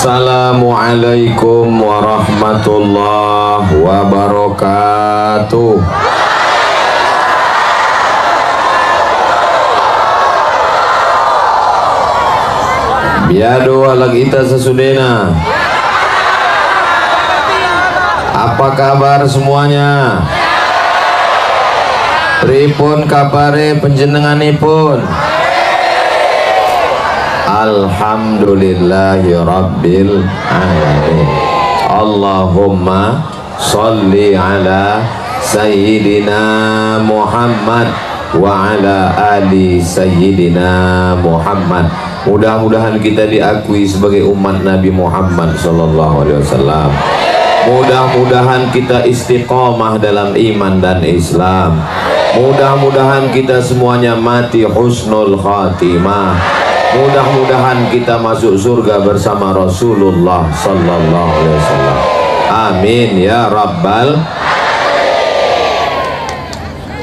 Assalamualaikum warahmatullahi wabarakatuh. Biado ala kita sesudena. Apa kabar semuanya? Pripun kabare panjenenganipun? Alhamdulillahi rabbil alamin. Allahumma sholli ala sayyidina Muhammad wa ala ali sayyidina Muhammad. Mudah-mudahan kita diakui sebagai umat Nabi Muhammad sallallahu alaihi wasallam. Mudah-mudahan kita istiqomah dalam iman dan Islam. Mudah-mudahan kita semuanya mati husnul khatimah. Mudah-mudahan kita masuk surga bersama Rasulullah sallallahu alaihi wasallam. Amin ya rabbal.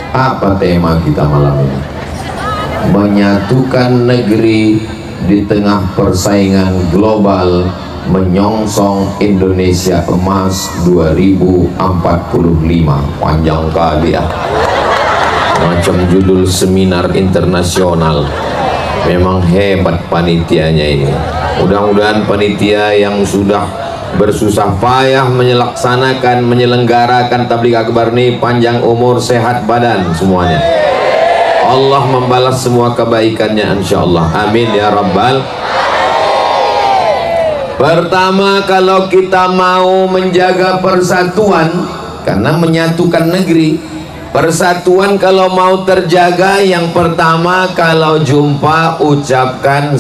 Apa tema kita malam ini? Menyatukan negeri di tengah persaingan global menyongsong Indonesia Emas 2045. Panjang kali ya, macam judul seminar internasional. Memang hebat panitianya ini. Mudah-mudahan panitia yang sudah bersusah payah menyelenggarakan tabligh akbar ini panjang umur, sehat badan semuanya. Allah membalas semua kebaikannya insyaallah. Amin ya rabbal. Pertama, kalau kita mau menjaga persatuan, karena menyatukan negeri, persatuan kalau mau terjaga, yang pertama kalau jumpa ucapkan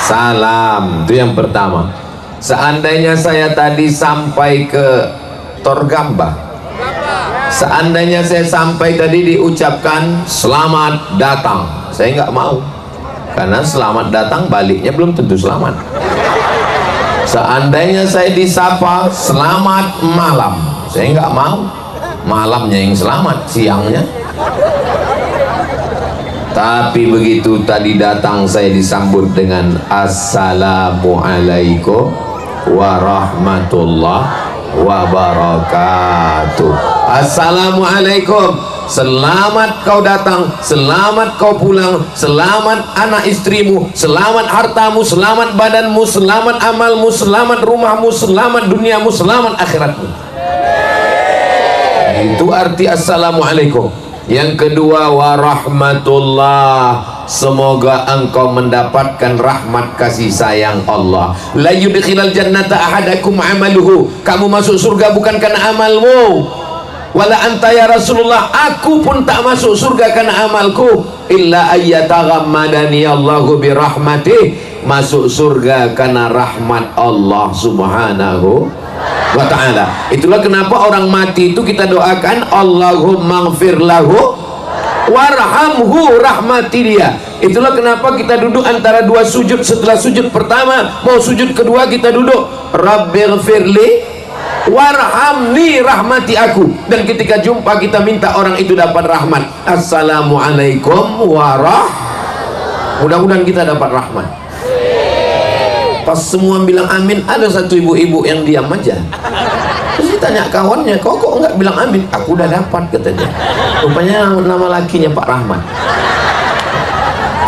salam. Itu yang pertama. Seandainya saya tadi sampai ke Torgamba, seandainya saya sampai tadi diucapkan selamat datang, saya nggak mau, karena selamat datang baliknya belum tentu selamat. Seandainya saya disapa selamat malam, saya nggak mau, malamnya yang selamat, siangnya. Tapi begitu tadi datang saya disambut dengan Assalamualaikum warahmatullahi wabarakatuh. Assalamualaikum, selamat kau datang, selamat kau pulang, selamat anak istrimu, selamat hartamu, selamat badanmu, selamat amalmu, selamat rumahmu, selamat duniamu, selamat akhiratmu. Itu arti assalamualaikum. Yang kedua, warahmatullah, semoga engkau mendapatkan rahmat kasih sayang Allah. La yudkhilal jannata ahadakum amaluhu, kamu masuk surga bukan karena amalmu. Wala anta ya Rasulullah, aku pun tak masuk surga karena amalku. Illa ayyataghammadani Allahu birahmatih, masuk surga karena rahmat Allah subhanahu wa ta'ala. Itulah kenapa orang mati itu kita doakan Allahumma ighfir lahu warhamhu, rahmati dia. Itulah kenapa kita duduk antara dua sujud. Setelah sujud pertama mau sujud kedua kita duduk Rabbighfirli warhamni, rahmati aku. Dan ketika jumpa kita minta orang itu dapat rahmat. Assalamualaikum mudah-mudahan kita dapat rahmat. Pas semua bilang amin, ada satu ibu-ibu yang diam aja. Terus ditanya kawannya, kok enggak bilang amin? Aku udah dapat, katanya. Rupanya nama lakinya Pak Rahmat.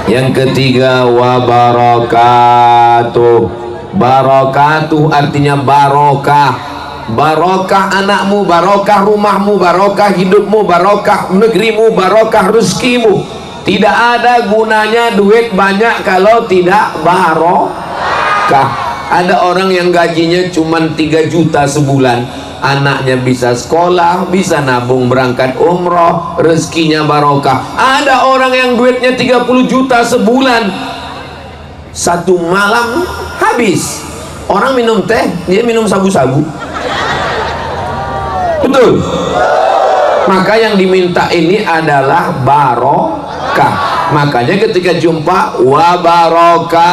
Yang ketiga, wabarakatuh. Barakatuh artinya barokah. Barokah anakmu, barokah rumahmu, barokah hidupmu, barokah negerimu, barokah rezekimu. Tidak ada gunanya duit banyak kalau tidak barokah. Ada orang yang gajinya cuma 3 juta sebulan, anaknya bisa sekolah, bisa nabung berangkat umroh, rezekinya barokah. Ada orang yang duitnya 30 juta sebulan, satu malam habis. Orang minum teh, dia minum sabu-sabu. Betul? Maka yang diminta ini adalah barokah. Makanya ketika jumpa wabarakatuh,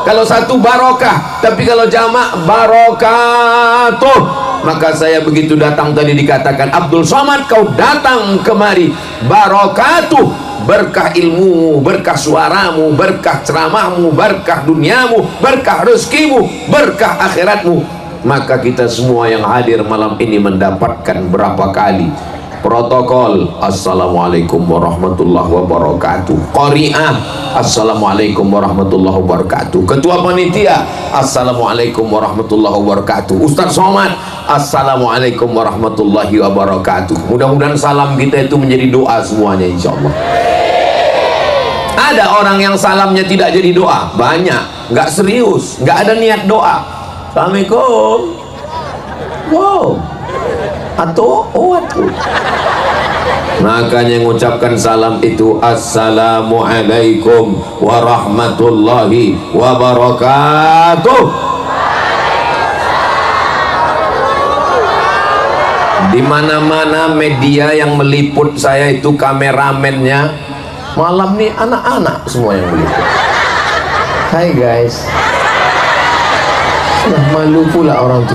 kalau satu barokah, tapi kalau jamak barokatuh. Maka saya begitu datang tadi dikatakan, Abdul Somad kau datang kemari, barakatuh, berkah ilmumu, berkah suaramu, berkah ceramahmu, berkah duniamu, berkah rezekimu, berkah akhiratmu. Maka kita semua yang hadir malam ini mendapatkan berapa kali protokol, assalamualaikum warahmatullahi wabarakatuh. Qari'ah, assalamualaikum warahmatullahi wabarakatuh. Ketua panitia, assalamualaikum warahmatullahi wabarakatuh. Ustaz Somad, assalamualaikum warahmatullahi wabarakatuh. Mudah-mudahan salam kita itu menjadi doa semuanya, insyaallah. Ada orang yang salamnya tidak jadi doa, banyak, nggak serius, nggak ada niat doa. Assalamualaikum, wow, atau atuh. Makanya mengucapkan salam itu assalamualaikum warahmatullahi wabarakatuh. Di mana-mana media yang meliput saya itu kameramennya malam nih anak-anak semua yang meliput. Hai guys, sudah malu pula orang itu.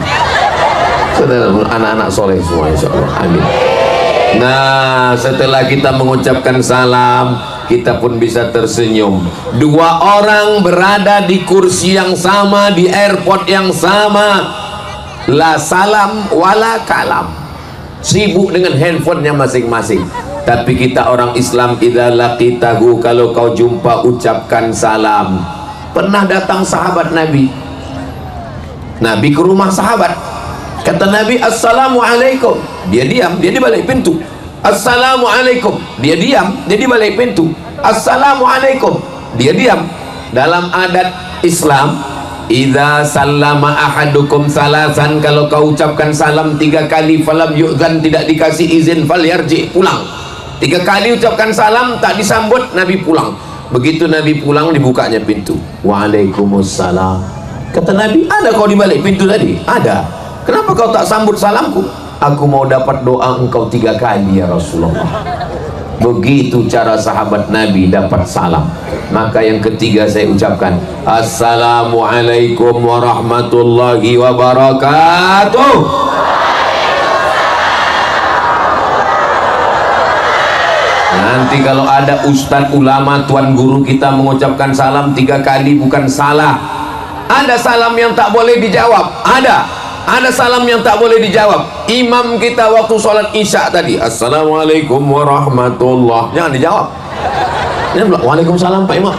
Anak-anak soleh semua, insyaallah, amin. Nah, setelah kita mengucapkan salam, kita pun bisa tersenyum. Dua orang berada di kursi yang sama, di airport yang sama, la salam wala kalam, sibuk dengan handphonenya masing-masing. Tapi kita orang Islam, idza laqitahu, kalau kau jumpa ucapkan salam. Pernah datang sahabat Nabi ke rumah sahabat, kata Nabi assalamualaikum, dia diam, dia di balik pintu. Assalamualaikum, dia diam, dia di balik pintu. Assalamualaikum, dia diam. Dalam adat Islam, idza sallama ahadukum salasan, kalau kau ucapkan salam 3 kali, falam yu'dzan, tidak dikasih izin, falyarji, pulang. 3 kali ucapkan salam tak disambut, Nabi pulang. Begitu Nabi pulang, dibukanya pintu. Waalaikumsalam. Kata Nabi, ada kau di balik pintu tadi? Ada. Kenapa kau tak sambut salamku? Aku mau dapat doa engkau 3 kali ya Rasulullah. Begitu cara sahabat Nabi dapat salam. Maka yang ketiga saya ucapkan, assalamualaikum warahmatullahi wabarakatuh. Nanti kalau ada ustadz, ulama, tuan guru kita mengucapkan salam 3 kali bukan salah. Ada salam yang tak boleh dijawab, ada salam yang tak boleh dijawab. Imam kita waktu sholat isya tadi, assalamualaikum warahmatullah, jangan dijawab. Dia bilang, waalaikumsalam Pak Imam.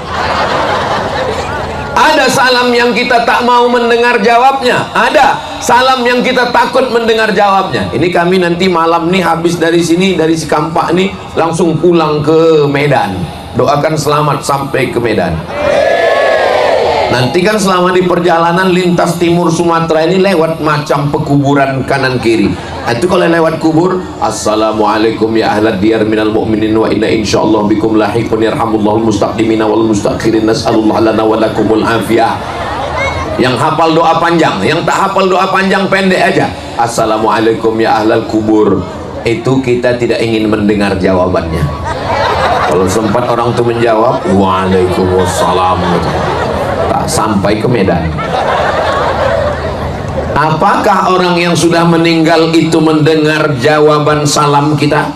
Ada salam yang kita tak mau mendengar jawabnya, ada salam yang kita takut mendengar jawabnya. Ini kami nanti malam nih habis dari sini, dari Cikampak nih langsung pulang ke Medan. Doakan selamat sampai ke Medan. Nanti kan selama di perjalanan lintas timur Sumatera ini lewat macam pekuburan kanan kiri. Itu kalau lewat kubur, assalamualaikum ya ahlad diyar minal mu'minin wa inna insyaallah bikum lahiqun yarhamullahul mustaqdimina wal mustakhirin, nas'alullah lana wa lakumul afiyah. Yang hafal doa panjang, yang tak hafal doa panjang pendek aja. Assalamualaikum ya ahlal kubur. Itu kita tidak ingin mendengar jawabannya. Kalau sempat orang itu menjawab, waalaikumsalam, sampai ke Medan. Apakah orang yang sudah meninggal itu mendengar jawaban salam kita?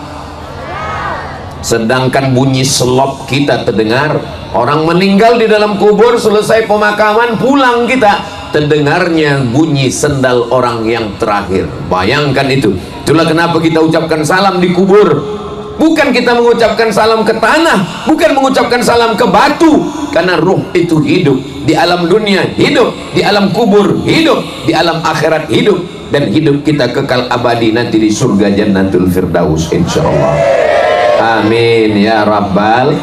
Sedangkan bunyi selop kita terdengar. Orang meninggal di dalam kubur, selesai pemakaman, pulang kita, terdengarnya bunyi sendal orang yang terakhir. Bayangkan itu. Itulah kenapa kita ucapkan salam di kubur. Bukan kita mengucapkan salam ke tanah, bukan mengucapkan salam ke batu, karena ruh itu hidup di alam dunia, hidup di alam kubur, hidup di alam akhirat, hidup, dan hidup kita kekal abadi nanti di surga Jannatul Firdaus insyaallah. Amin ya rabbal.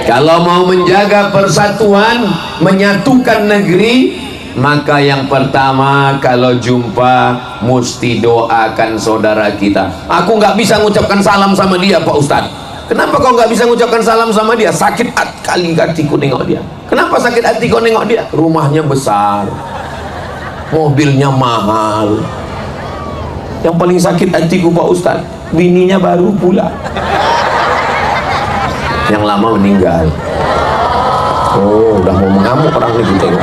Kalau mau menjaga persatuan, menyatukan negeri, maka yang pertama kalau jumpa mesti doakan saudara kita. Aku nggak bisa mengucapkan salam sama dia Pak Ustadz. Kenapa kau nggak bisa mengucapkan salam sama dia? Sakit kali hatiku nengok dia. Kenapa sakit hati kau nengok dia? Rumahnya besar, mobilnya mahal. Yang paling sakit hatiku Pak Ustadz, bininya baru pula, yang lama meninggal. Oh, udah mau mengamuk orang ini, tengok.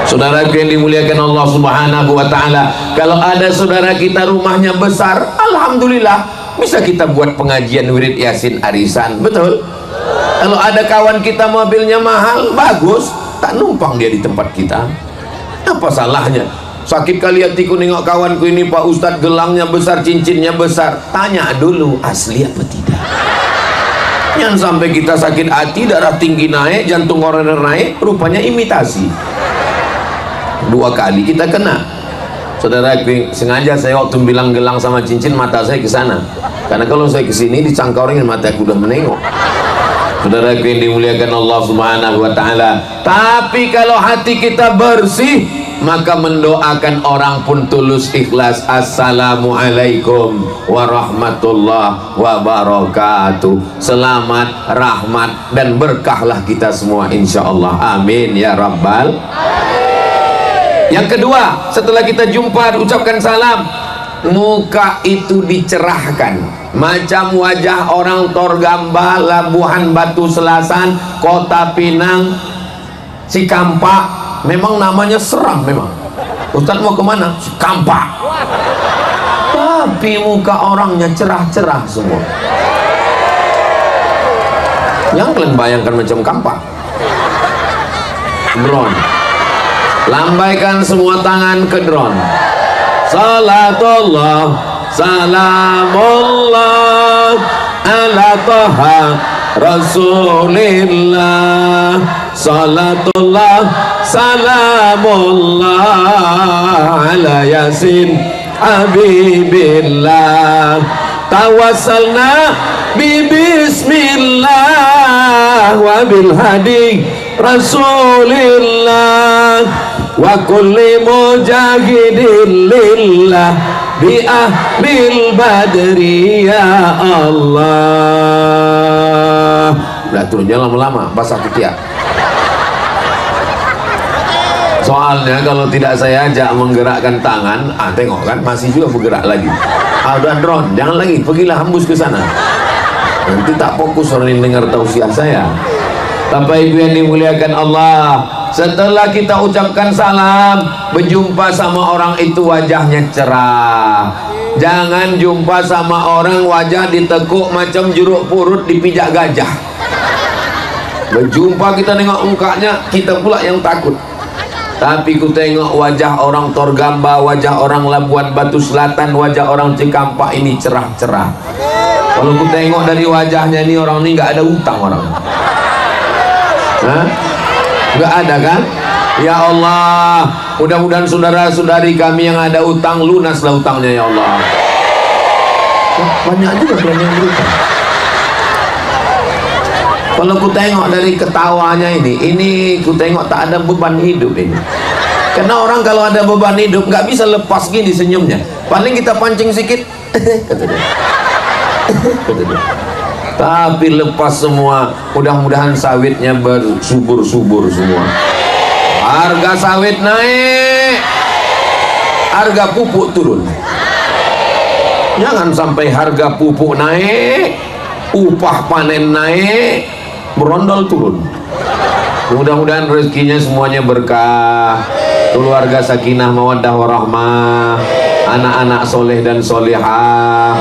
Saudaraku yang dimuliakan Allah Subhanahu wa Ta'ala, kalau ada saudara kita rumahnya besar, alhamdulillah bisa kita buat pengajian wirid yasin arisan, betul? Kalau ada kawan kita mobilnya mahal, bagus, tak numpang dia di tempat kita. Apa salahnya? Sakit kali hatiku nengok kawanku ini, Pak Ustadz, gelangnya besar, cincinnya besar. Tanya dulu asli apa tidak. Yang sampai kita sakit hati, darah tinggi naik, jantung koroner naik, rupanya imitasi. 2 kali kita kena. Saudara, sengaja saya waktu bilang gelang sama cincin, mata saya ke sana. Karena kalau saya ke sini dicangkaurin, mata aku udah menengok. Saudara yang dimuliakan Allah Subhanahu wa Ta'ala. Tapi kalau hati kita bersih, maka mendoakan orang pun tulus ikhlas. Assalamualaikum warahmatullahi wabarakatuh. Selamat, rahmat dan berkahlah kita semua insyaallah. Amin ya rabbal. Yang kedua, setelah kita jumpa ucapkan salam, muka itu dicerahkan, macam wajah orang Torgamba, Labuhan Batu Selasan, Kota Pinang, Cikampak. Memang namanya seram memang. Ustadz mau kemana? Cikampak. Tapi muka orangnya cerah-cerah semua. Yang kalian bayangkan macam kampak. Drone. Lambaikan semua tangan ke drone. Salatullah, salamullah ala Taha Rasulillah. Salatullah, salamullah ala Yasin Habibillah. Tawassalna bi bismillah wa bil hadi Rasulillah wa kulli mujahidin lillah bi ahlil badri ya Allah. Udah turunnya lama-lama bahasa ketiak. Soalnya kalau tidak saya ajak menggerakkan tangan, tengok kan masih juga bergerak lagi. Udah drone, jangan lagi, pergilah hembus ke sana. Nanti tak fokus orang yang dengar tausiah saya. Bapak Ibu yang dimuliakan Allah, setelah kita ucapkan salam, berjumpa sama orang itu wajahnya cerah. Jangan jumpa sama orang wajah ditekuk macam jeruk purut dipijak gajah. Berjumpa kita nengok mukanya, kita pula yang takut. Tapi ku tengok wajah orang Torgamba, wajah orang Labuan Batu Selatan, wajah orang Cikampak ini cerah-cerah. Kalau ku tengok dari wajahnya ini, orang ini nggak ada utang orang. Nggak ada kan? Ya Allah, mudah-mudahan saudara-saudari kami yang ada utang, lunaslah utangnya ya Allah. Banyak juga yang berutang. Kalau ku tengok dari ketawanya ini ku tengok tak ada beban hidup ini. Karena orang kalau ada beban hidup nggak bisa lepas gini senyumnya. Paling kita pancing sedikit, kata dia. Tapi lepas semua, mudah-mudahan sawitnya bersubur-subur semua. Harga sawit naik, harga pupuk turun. Jangan sampai harga pupuk naik, upah panen naik, berondol turun. Mudah-mudahan rezekinya semuanya berkah, keluarga sakinah mawaddah warahmah, anak-anak soleh dan solehah,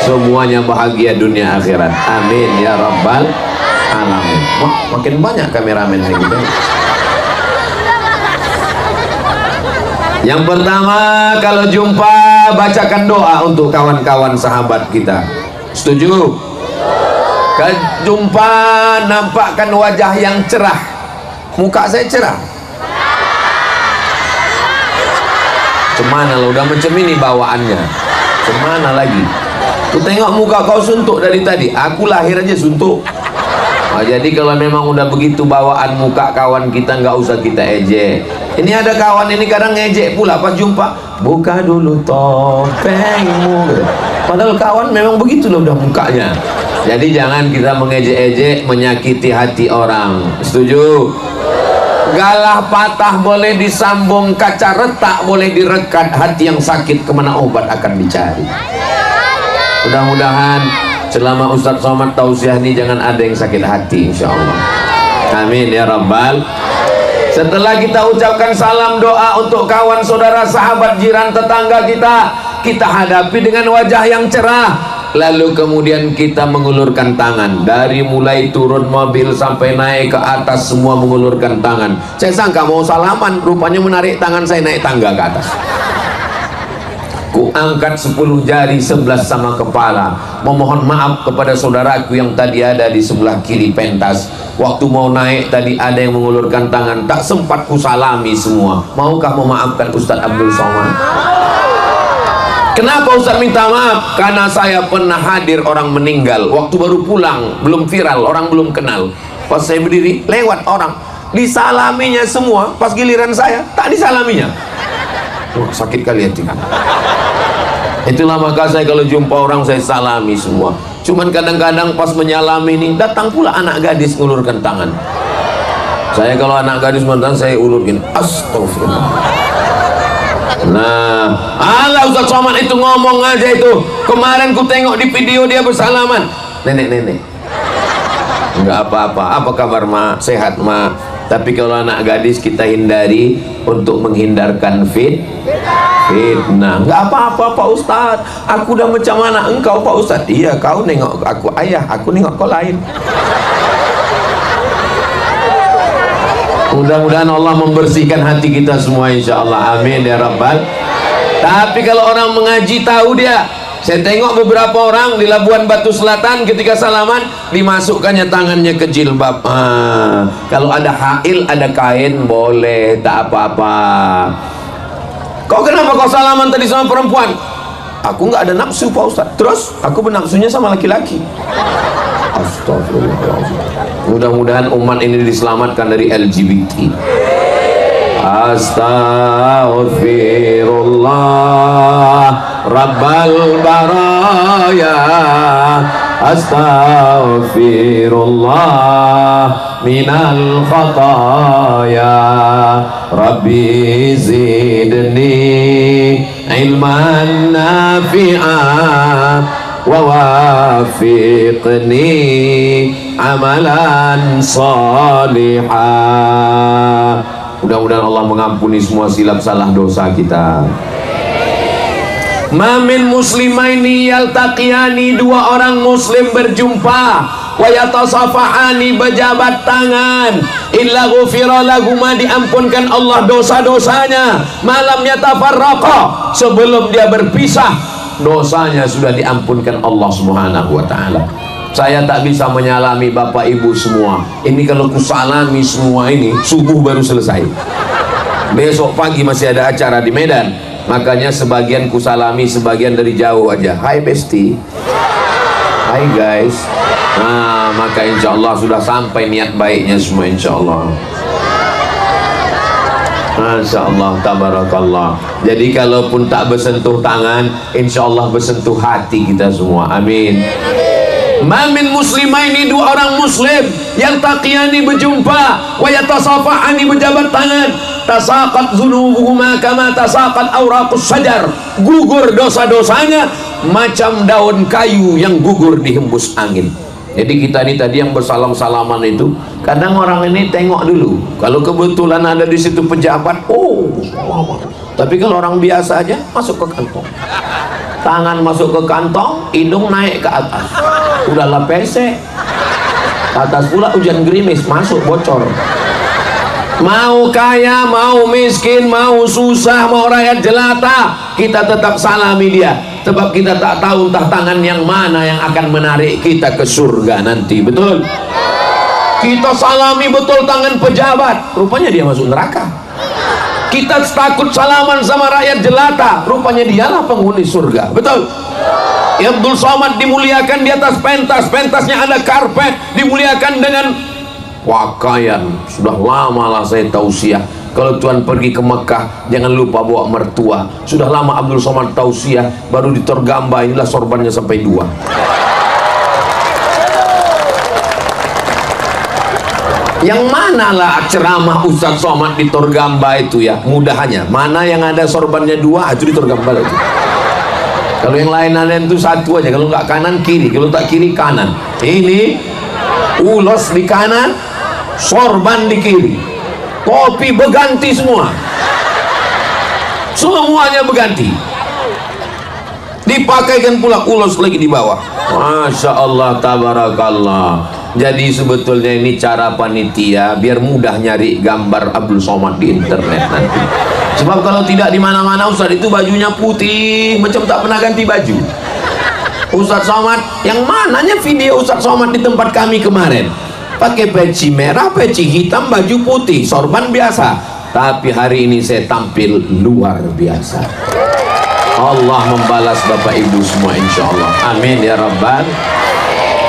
semuanya bahagia dunia akhirat. Amin ya rabbal alamin. Makin banyak kameramen lagi. Yang pertama, kalau jumpa bacakan doa untuk kawan-kawan sahabat kita. Setuju? Jumpa nampakkan wajah yang cerah. Muka saya cerah. Cemana lo, udah macam ini bawaannya. Cemana lagi? Ku tengok muka kau suntuk dari tadi. Aku lahir aja suntuk. Jadi kalau memang udah begitu bawaan muka kawan kita, nggak usah kita ejek. Ini ada kawan ini kadang ngejek pula pas jumpa. Buka dulu topengmu. Padahal kawan memang begitu loh udah mukanya. Jadi jangan kita mengejek-ejek, menyakiti hati orang. Setuju? Galah patah boleh disambung, kaca retak boleh direkat, hati yang sakit kemana obat akan dicari. Mudah-mudahan selama Ustadz Somad tausiah ini jangan ada yang sakit hati insyaallah. Amin ya rabbal. Setelah kita ucapkan salam doa untuk kawan, saudara, sahabat, jiran, tetangga kita hadapi dengan wajah yang cerah. Lalu kemudian kita mengulurkan tangan. Dari mulai turun mobil sampai naik ke atas, semua mengulurkan tangan. Saya sangka mau salaman, rupanya menarik tangan saya naik tangga ke atas. Ku angkat 10 jari 11 sama kepala, memohon maaf kepada saudaraku yang tadi ada di sebelah kiri pentas. Waktu mau naik tadi ada yang mengulurkan tangan, tak sempat ku salami semua. Maukah memaafkan Ustadz Abdul Somad? Kenapa Ustaz minta maaf? Karena saya pernah hadir orang meninggal, waktu baru pulang, belum viral, orang belum kenal. Pas saya berdiri, lewat orang, disalaminya semua. Pas giliran saya, tak disalaminya. Wah, sakit kali hati. Itulah maka saya kalau jumpa orang saya salami semua. Cuman kadang-kadang pas menyalami ini, datang pula anak gadis ngulurkan tangan. Saya kalau anak gadis mantan saya ulur gini, astagfirullah. Nah, Allah Ustaz Somad itu ngomong aja itu. Kemarin ku tengok di video dia bersalaman. Nenek-nenek. Enggak apa-apa. Apa kabar, Ma? Sehat, Ma? Tapi kalau anak gadis kita hindari untuk menghindarkan fitnah. Enggak apa-apa, Pak Ustaz. Aku udah macam mana engkau, Pak Ustaz? Iya, kau nengok aku ayah, aku nengok kau lain. Mudah-mudahan Allah membersihkan hati kita semua, insya Allah, amin ya rabbal. Tapi kalau orang mengaji tahu dia. Saya tengok beberapa orang di Labuan Batu Selatan ketika salaman dimasukkannya tangannya ke jilbab. Kalau ada hail, ada kain, boleh, tak apa-apa. Kok kenapa kau salaman tadi sama perempuan? Aku nggak ada nafsu, Pak Ustaz. Terus aku bernafsunya sama laki-laki. Astagfirullahaladzim. Mudah-mudahan umat ini diselamatkan dari LGBT. Astaghfirullah Rabbal baraya, astaghfirullah minal khataya, Rabbi zidni ilman nafi'ah wa wafiqni amalan salihah. Mudah-mudahan Allah mengampuni semua silap salah dosa kita. Mamin muslimaini yaltaqiyani, dua orang muslim berjumpa, wa yatasafahani, berjabat tangan, illa ghufira lahuma, diampunkan Allah dosa-dosanya, malam yatafarraqa, sebelum dia berpisah dosanya sudah diampunkan Allah Subhanahu wa taala. Saya tak bisa menyalami bapak ibu semua. Ini kalau kusalami semua ini subuh baru selesai. Besok pagi masih ada acara di Medan. Makanya sebagian kusalami, sebagian dari jauh aja. Hai Besti. Hai guys. Nah, maka insya Allah sudah sampai niat baiknya semua, insya Allah. Masya Allah, tabarakallah. Jadi kalaupun tak bersentuh tangan, insya Allah bersentuh hati kita semua. Amin. Mamin muslimaini, dua orang muslim yang taqiyani berjumpa, wa yatasafahani, berjabat tangan, tasaqat dzunubuhuma kama tasaqat awraqus sajar, gugur dosa-dosanya macam daun kayu yang gugur dihembus angin. Jadi kita ini tadi yang bersalam-salaman itu, kadang orang ini tengok dulu. Kalau kebetulan ada di situ pejabat, oh, tapi kalau orang biasa aja masuk ke kantong. Tangan masuk ke kantong, hidung naik ke atas. Udahlah pesek. Atas pula hujan gerimis, masuk bocor. Mau kaya, mau miskin, mau susah, mau rakyat jelata, kita tetap salami dia. Sebab kita tak tahu entah tangan yang mana yang akan menarik kita ke surga nanti. Betul? Kita salami betul tangan pejabat, rupanya dia masuk neraka. Kita takut salaman sama rakyat jelata, rupanya dialah penghuni surga. Betul? Abdul Somad dimuliakan di atas pentas, pentasnya ada karpet, dimuliakan dengan pakaian. Sudah lama lah saya tausiah, kalau tuan pergi ke Mekah jangan lupa bawa mertua. Sudah lama Abdul Somad tausiah, baru di Torgamba inilah sorbannya sampai 2. Yang mana lah ceramah Ustaz Somad di Torgamba itu ya, mudahannya mana yang ada sorbannya 2 itu di Torgamba lagi. Kalau yang lain-lain itu 1 aja, kalau nggak kanan kiri, kalau tak kiri kanan. Ini ulos di kanan, sorban di kiri. kopi berganti semua, semuanya berganti, dipakaikan pula ulos lagi di bawah. Masya Allah, tabarakallah. Jadi sebetulnya ini cara panitia biar mudah nyari gambar Abdul Somad di internet nanti. Sebab kalau tidak di mana-mana Ustaz itu bajunya putih macam tak pernah ganti baju. Ustaz Somad yang mananya video Ustaz Somad di tempat kami kemarin pakai peci merah, peci hitam, baju putih, sorban biasa. Tapi hari ini saya tampil luar biasa. Allah membalas Bapak Ibu semua insya Allah. Amin ya Rabbal.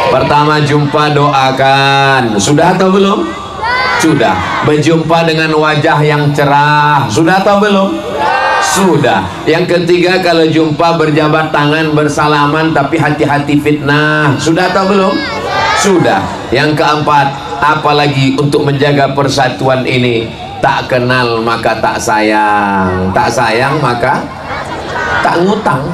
Pertama jumpa doakan. Sudah atau belum? Sudah. Berjumpa dengan wajah yang cerah. Sudah atau belum? Sudah. Yang ketiga kalau jumpa berjabat tangan bersalaman tapi hati-hati fitnah. Sudah atau belum? Sudah. Yang keempat, apalagi untuk menjaga persatuan ini, tak kenal maka tak sayang, tak sayang maka tak ngutang.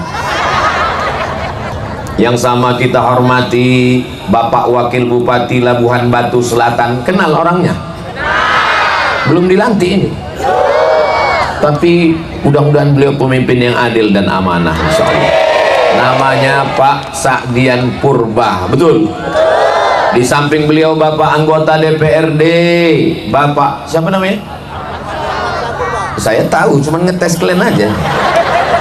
Yang sama kita hormati Bapak Wakil Bupati Labuhan Batu Selatan, kenal orangnya? Belum dilantik ini, tapi mudah-mudahan beliau pemimpin yang adil dan amanah insyaallah. Namanya Pak Sakdian Purba, betul? Di samping beliau Bapak anggota DPRD, Bapak siapa namanya? Saya tahu, cuman ngetes kalian aja.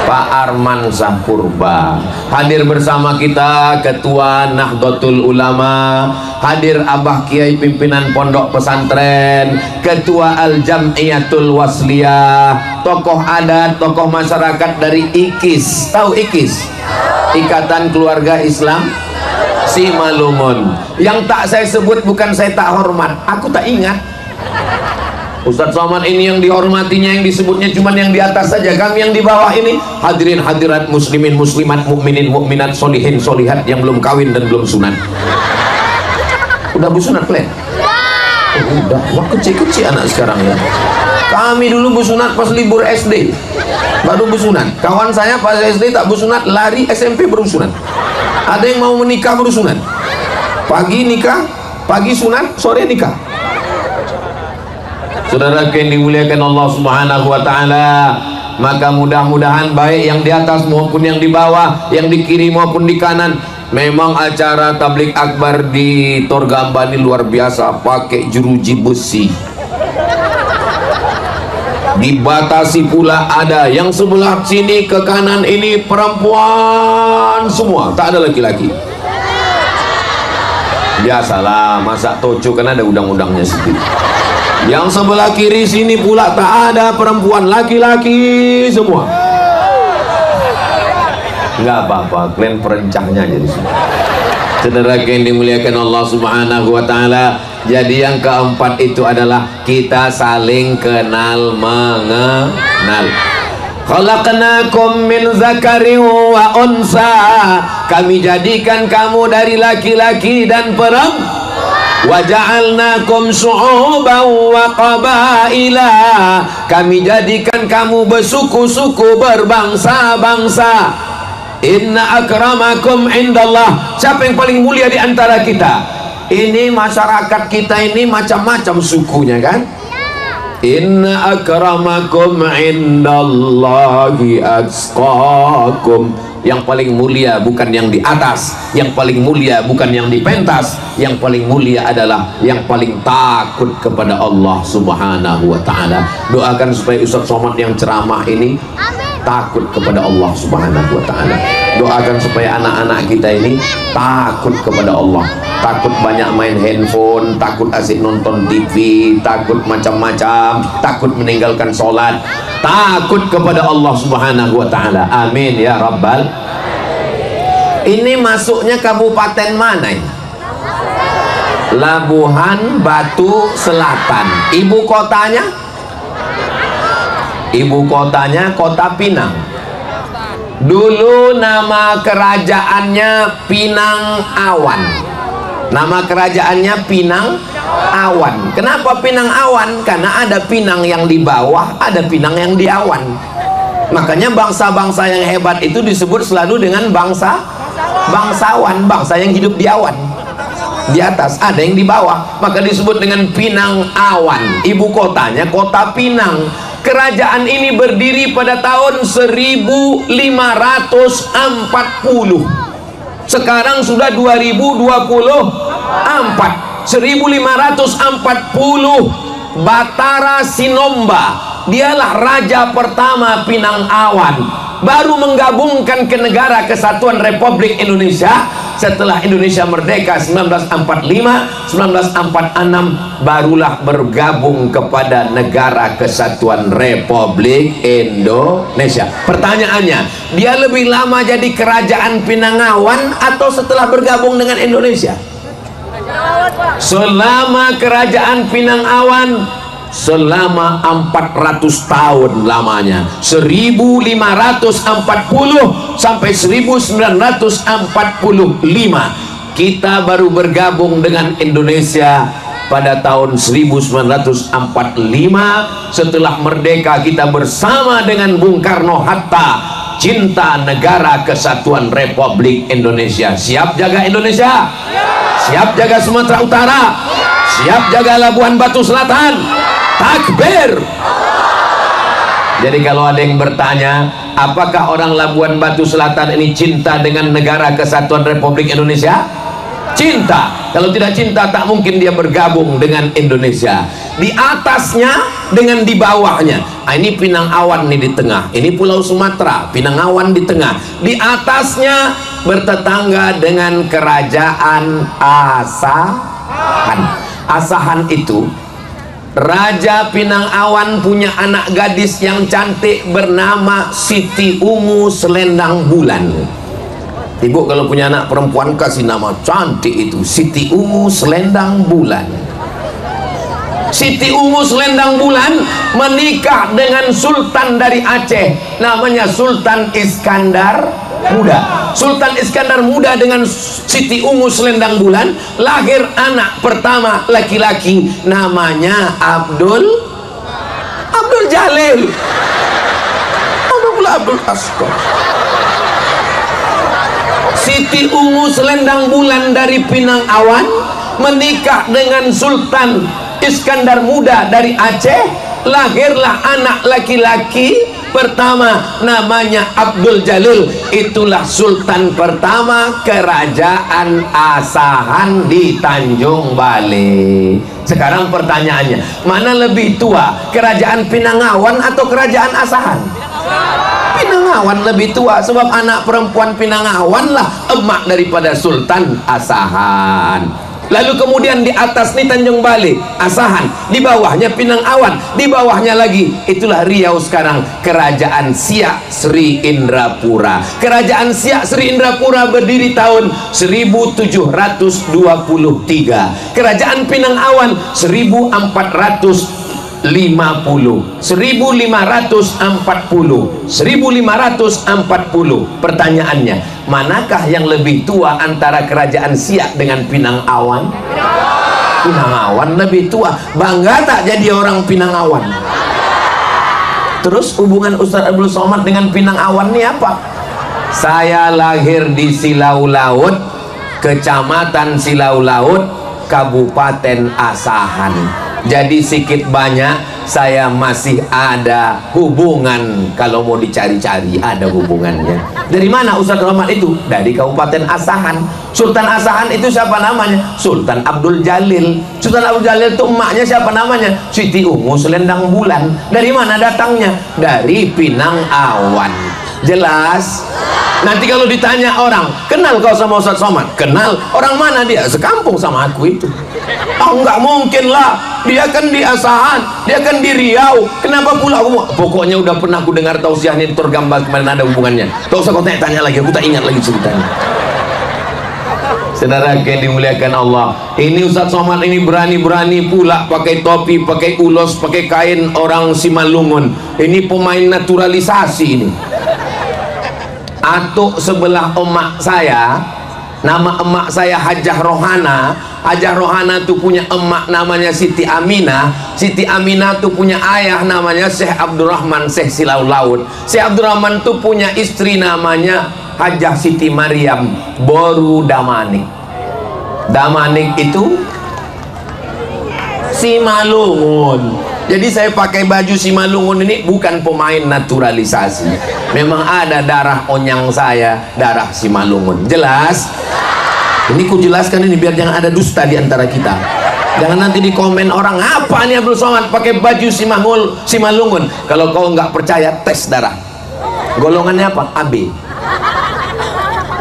Pak Arman Sampurba. Hadir bersama kita Ketua Nahdlatul Ulama, hadir Abah Kiai pimpinan Pondok Pesantren, Ketua Al-Jam'iyatul Wasliyah, tokoh adat, tokoh masyarakat dari IKIS. Tahu IKIS? Ikatan Keluarga Islam Simalungun. Yang tak saya sebut bukan saya tak hormat, aku tak ingat. Ustadz Somad ini yang dihormatinya, yang disebutnya cuma yang di atas saja. Kami yang di bawah ini hadirin hadirat muslimin muslimat, mukminin mukminat, solihin solihat yang belum kawin dan belum sunat. Udah bersunat kalian? Oh, udah. Wah, kecil-kecil anak sekarang ya. Kami dulu bersunat pas libur SD baru bersunat. Kawan saya pas SD tak bersunat, lari SMP baru sunat. Ada yang mau menikah baru sunat. Pagi nikah, pagi sunat, sore nikah. Saudara yang dimuliakan Allah Subhanahu wa taala, maka mudah-mudahan baik yang di atas maupun yang di bawah, yang di kiri maupun di kanan. Memang acara tablik akbar di Torgamba ini luar biasa, pakai jeruji besi. Dibatasi pula, ada yang sebelah sini ke kanan ini perempuan semua, tak ada laki-laki. Biasalah, masa toco kan ada undang-undangnya sedikit. Yang sebelah kiri sini pula tak ada perempuan, laki-laki semua. Enggak apa-apa, kalian perencahnya jadi semua. Saudara yang dimuliakan Allah Subhanahu wa taala, jadi yang keempat itu adalah kita saling kenal mengenal. Khalaqnakum min zakarin wa unsa, kami jadikan kamu dari laki-laki dan perempuan. Wa ja'alnakum syu'uban wa qabaila, kami jadikan kamu bersuku-suku, berbangsa-bangsa. Inna akramakum indallah, siapa yang paling mulia di antara kita? Ini masyarakat kita ini macam-macam sukunya kan? Inna akramakum indallahi atqakum, yang paling mulia bukan yang di atas, yang paling mulia bukan yang di pentas, yang paling mulia adalah yang paling takut kepada Allah Subhanahu wa taala. Doakan supaya Ustadz Somad yang ceramah ini takut kepada Allah Subhanahu wa taala. Doakan supaya anak-anak kita ini takut kepada Allah, takut banyak main handphone, takut asik nonton TV, takut macam-macam, takut meninggalkan sholat, takut kepada Allah Subhanahu wa taala. Amin ya rabbal. Ini masuknya kabupaten mana ini? Labuhan Batu Selatan. Ibu kotanya? Ibu kotanya Kota Pinang. Dulu nama kerajaannya Pinang Awan. Nama kerajaannya Pinang Awan. Kenapa Pinang Awan? Karena ada Pinang yang di bawah, ada Pinang yang di awan. Makanya bangsa-bangsa yang hebat itu disebut selalu dengan bangsawan, bangsa yang hidup di awan. di atas, ada yang di bawah, maka disebut dengan Pinang Awan. Ibu kotanya kota Pinang. Kerajaan ini berdiri pada tahun 1540. Sekarang sudah 2024. 1540 Batara Sinomba, dialah raja pertama Pinang Awan. Baru menggabungkan ke Negara Kesatuan Republik Indonesia setelah Indonesia merdeka 1945, 1946 barulah bergabung kepada Negara Kesatuan Republik Indonesia. Pertanyaannya, dia lebih lama jadi kerajaan Pinangawan atau setelah bergabung dengan Indonesia? Selama kerajaan Pinangawan selama 400 tahun lamanya, 1540 sampai 1945. Kita baru bergabung dengan Indonesia pada tahun 1945. Setelah merdeka kita bersama dengan Bung Karno Hatta, cinta Negara Kesatuan Republik Indonesia. Siap jaga Indonesia? Siap jaga Sumatera Utara? Siap jaga Labuan Batu Selatan? Takbir. Jadi kalau ada yang bertanya, apakah orang Labuan Batu Selatan ini cinta dengan Negara Kesatuan Republik Indonesia? Cinta. Kalau tidak cinta, tak mungkin dia bergabung dengan Indonesia. Di atasnya dengan di bawahnya. Nah, ini Pinang Awan nih di tengah. Ini Pulau Sumatera, Pinang Awan di tengah. Di atasnya bertetangga dengan Kerajaan Asahan. Asahan itu Raja Pinang Awan punya anak gadis yang cantik bernama Siti Ungu Selendang Bulan. Ibu kalau punya anak perempuan kasih nama cantik itu, Siti Ungu Selendang Bulan. Siti Ungu Selendang Bulan menikah dengan sultan dari Aceh, namanya Sultan Iskandar Muda. Sultan Iskandar Muda dengan Siti Ungu Selendang Bulan lahir anak pertama laki-laki, namanya Abdul Jalil. Abdul Asqar. Siti Ungu Selendang Bulan dari Pinang Awan menikah dengan Sultan Iskandar Muda dari Aceh, lahirlah anak laki-laki pertama, namanya Abdul Jalil. Itulah sultan pertama Kerajaan Asahan di Tanjung Balai. Sekarang pertanyaannya, mana lebih tua, Kerajaan Pinangawan atau Kerajaan Asahan? Pinangawan lebih tua, sebab anak perempuan Pinangawan lah emak daripada Sultan Asahan. Lalu kemudian di atas nih Tanjung Balai, Asahan, di bawahnya Pinang Awan, di bawahnya lagi itulah Riau sekarang, Kerajaan Siak Sri Indrapura. Kerajaan Siak Sri Indrapura berdiri tahun 1723. Kerajaan Pinang Awan 1450. 1540. 1540. Pertanyaannya, manakah yang lebih tua antara Kerajaan Siak dengan Pinang Awan? Pinang Awan lebih tua. Bangga tak jadi orang Pinang Awan? Terus hubungan Ustaz Abdul Somad dengan Pinang Awan ini apa? Saya lahir di Silau Laut, Kecamatan Silau Laut, Kabupaten Asahan. Jadi sedikit banyak saya masih ada hubungan, kalau mau dicari-cari ada hubungannya. Dari mana Ustaz Rahmat itu? Dari Kabupaten Asahan. Sultan Asahan itu siapa namanya? Sultan Abdul Jalil. Sultan Abdul Jalil itu emaknya siapa namanya? Siti Ungu Selendang Bulan. Dari mana datangnya? Dari Pinang Awan. Jelas? Nanti kalau ditanya orang, kenal kau sama Ustaz Somad? Kenal. Orang mana dia? Sekampung sama aku itu. Oh, enggak mungkin lah, dia kan di Asahan, dia kan di Riau, kenapa pula aku? Pokoknya udah pernah aku dengar tausiah ini tergambar kemarin, ada hubungannya. Tak usah kau tanya lagi, aku tak ingat lagi ceritanya. Saudara yang dimuliakan Allah, ini Ustaz Somad ini berani-berani pula pakai topi, pakai ulos, pakai kain orang Simalungun. Ini pemain naturalisasi ini. Atuk sebelah emak saya, nama emak saya Hajah Rohana. Hajah Rohana tuh punya emak namanya Siti Aminah. Siti Aminah tuh punya ayah namanya Syekh Abdurrahman Syekh Silau Laut. Syekh Abdurrahman tuh punya istri namanya Hajah Siti Maryam Boru Damanik. Damanik itu Simalungun. Jadi saya pakai baju Simalungun ini bukan pemain naturalisasi. Memang ada darah onyang saya, darah Simalungun. Jelas? Ini ku jelaskan ini biar jangan ada dusta di antara kita. Jangan nanti di komen orang, apa nih Abdul Somad pakai baju Simalungun. Kalau kau nggak percaya, tes darah. Golongannya apa? AB.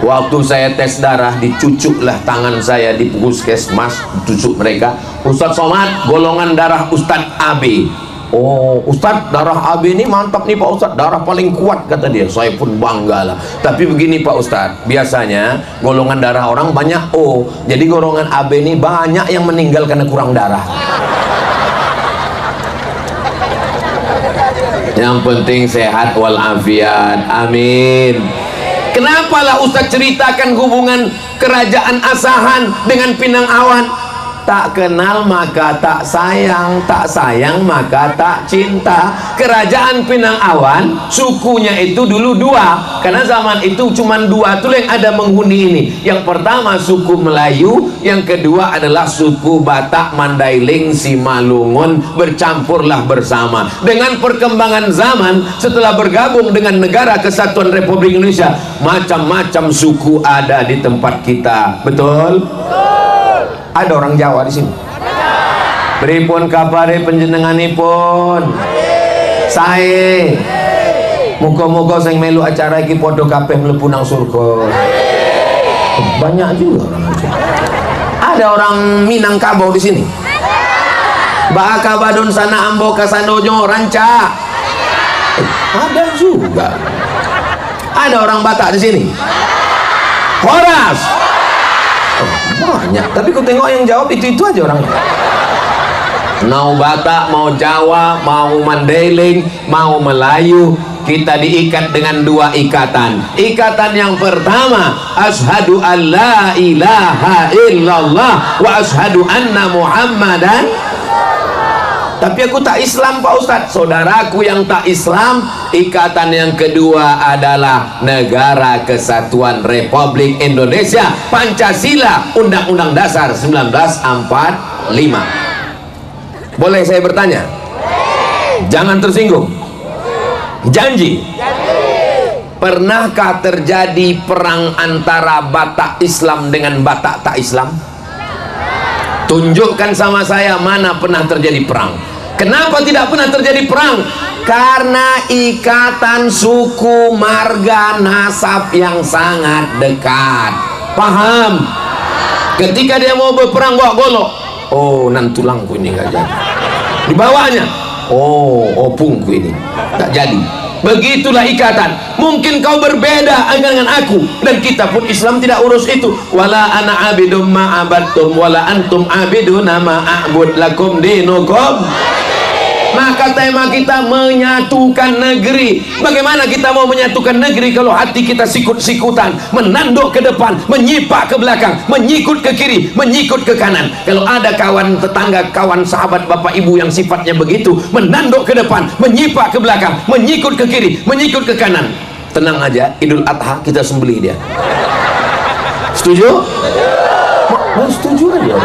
Waktu saya tes darah, dicucuklah tangan saya di puskesmas, dicucuk mereka. Ustadz Somad, golongan darah Ustadz AB. Oh, Ustadz, darah AB ini mantap nih Pak Ustadz, darah paling kuat kata dia. Saya pun bangga lah. Tapi begini Pak Ustadz, biasanya golongan darah orang banyak O. Jadi golongan AB ini banyak yang meninggal karena kurang darah. Yang penting sehat walafiat. Amin. Kenapalah Ustadz ceritakan hubungan kerajaan Asahan dengan Pinang Awan? Tak kenal maka tak sayang, tak sayang maka tak cinta. Kerajaan Pinang Awan sukunya itu dulu dua, karena zaman itu cuma dua tuh yang ada menghuni ini. Yang pertama suku Melayu, yang kedua adalah suku Batak, Mandailing, Simalungun, bercampurlah bersama. Dengan perkembangan zaman, setelah bergabung dengan Negara Kesatuan Republik Indonesia, macam-macam suku ada di tempat kita. Betul? Ada orang Jawa di sini. Pripun kabare panjenenganipun? Sae. Muga-muga sing melu acara iki padha kabeh mlebu nang surga. Banyak juga orang Jawa. Ada orang Minangkabau di sini. Baka badon sana ambo kasandonyo ranca. Ada juga. Ada orang Batak di sini. Horas. Banyak, tapi ku tengok yang jawab itu aja orangnya. Mau Batak, mau Jawa, mau Mandailing, mau Melayu, kita diikat dengan dua ikatan. Ikatan yang pertama, asyhadu an la ilaha illallah wa asyhadu anna muhammadan. Tapi aku tak Islam Pak Ustadz. Saudaraku yang tak Islam, ikatan yang kedua adalah Negara Kesatuan Republik Indonesia, Pancasila, Undang-Undang Dasar 1945. Boleh saya bertanya? Jangan tersinggung. Janji. Pernahkah terjadi perang antara Batak Islam dengan Batak tak Islam? Tunjukkan sama saya mana pernah terjadi perang. Kenapa tidak pernah terjadi perang? Karena ikatan suku, marga, nasab yang sangat dekat. Paham? Ketika dia mau berperang bawa golok, oh nan tulangku ini nggak jadi. Dibawanya, oh opungku ini nggak jadi. Begitulah ikatan. Mungkin kau berbeda dengan aku, dan kita pun Islam tidak urus itu. Wala ana abidum ma abadtum wala antum abiduna ma a'bud lakum dinukum. Maka tema kita menyatukan negeri. Bagaimana kita mau menyatukan negeri kalau hati kita sikut-sikutan, menanduk ke depan, menyipak ke belakang, menyikut ke kiri, menyikut ke kanan. Kalau ada kawan tetangga, kawan sahabat bapak ibu yang sifatnya begitu, menanduk ke depan, menyipak ke belakang, menyikut ke kiri, menyikut ke kanan, tenang aja, Idul Adha kita sembelih dia. Setuju? Setuju aja.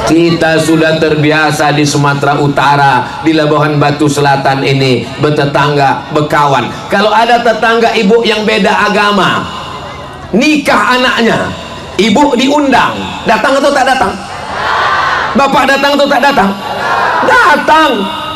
Kita sudah terbiasa di Sumatera Utara, di Labuhan Batu Selatan ini bertetangga, berkawan. Kalau ada tetangga ibu yang beda agama, nikah anaknya, ibu diundang, datang atau tak datang? Bapak datang atau tak datang? Datang.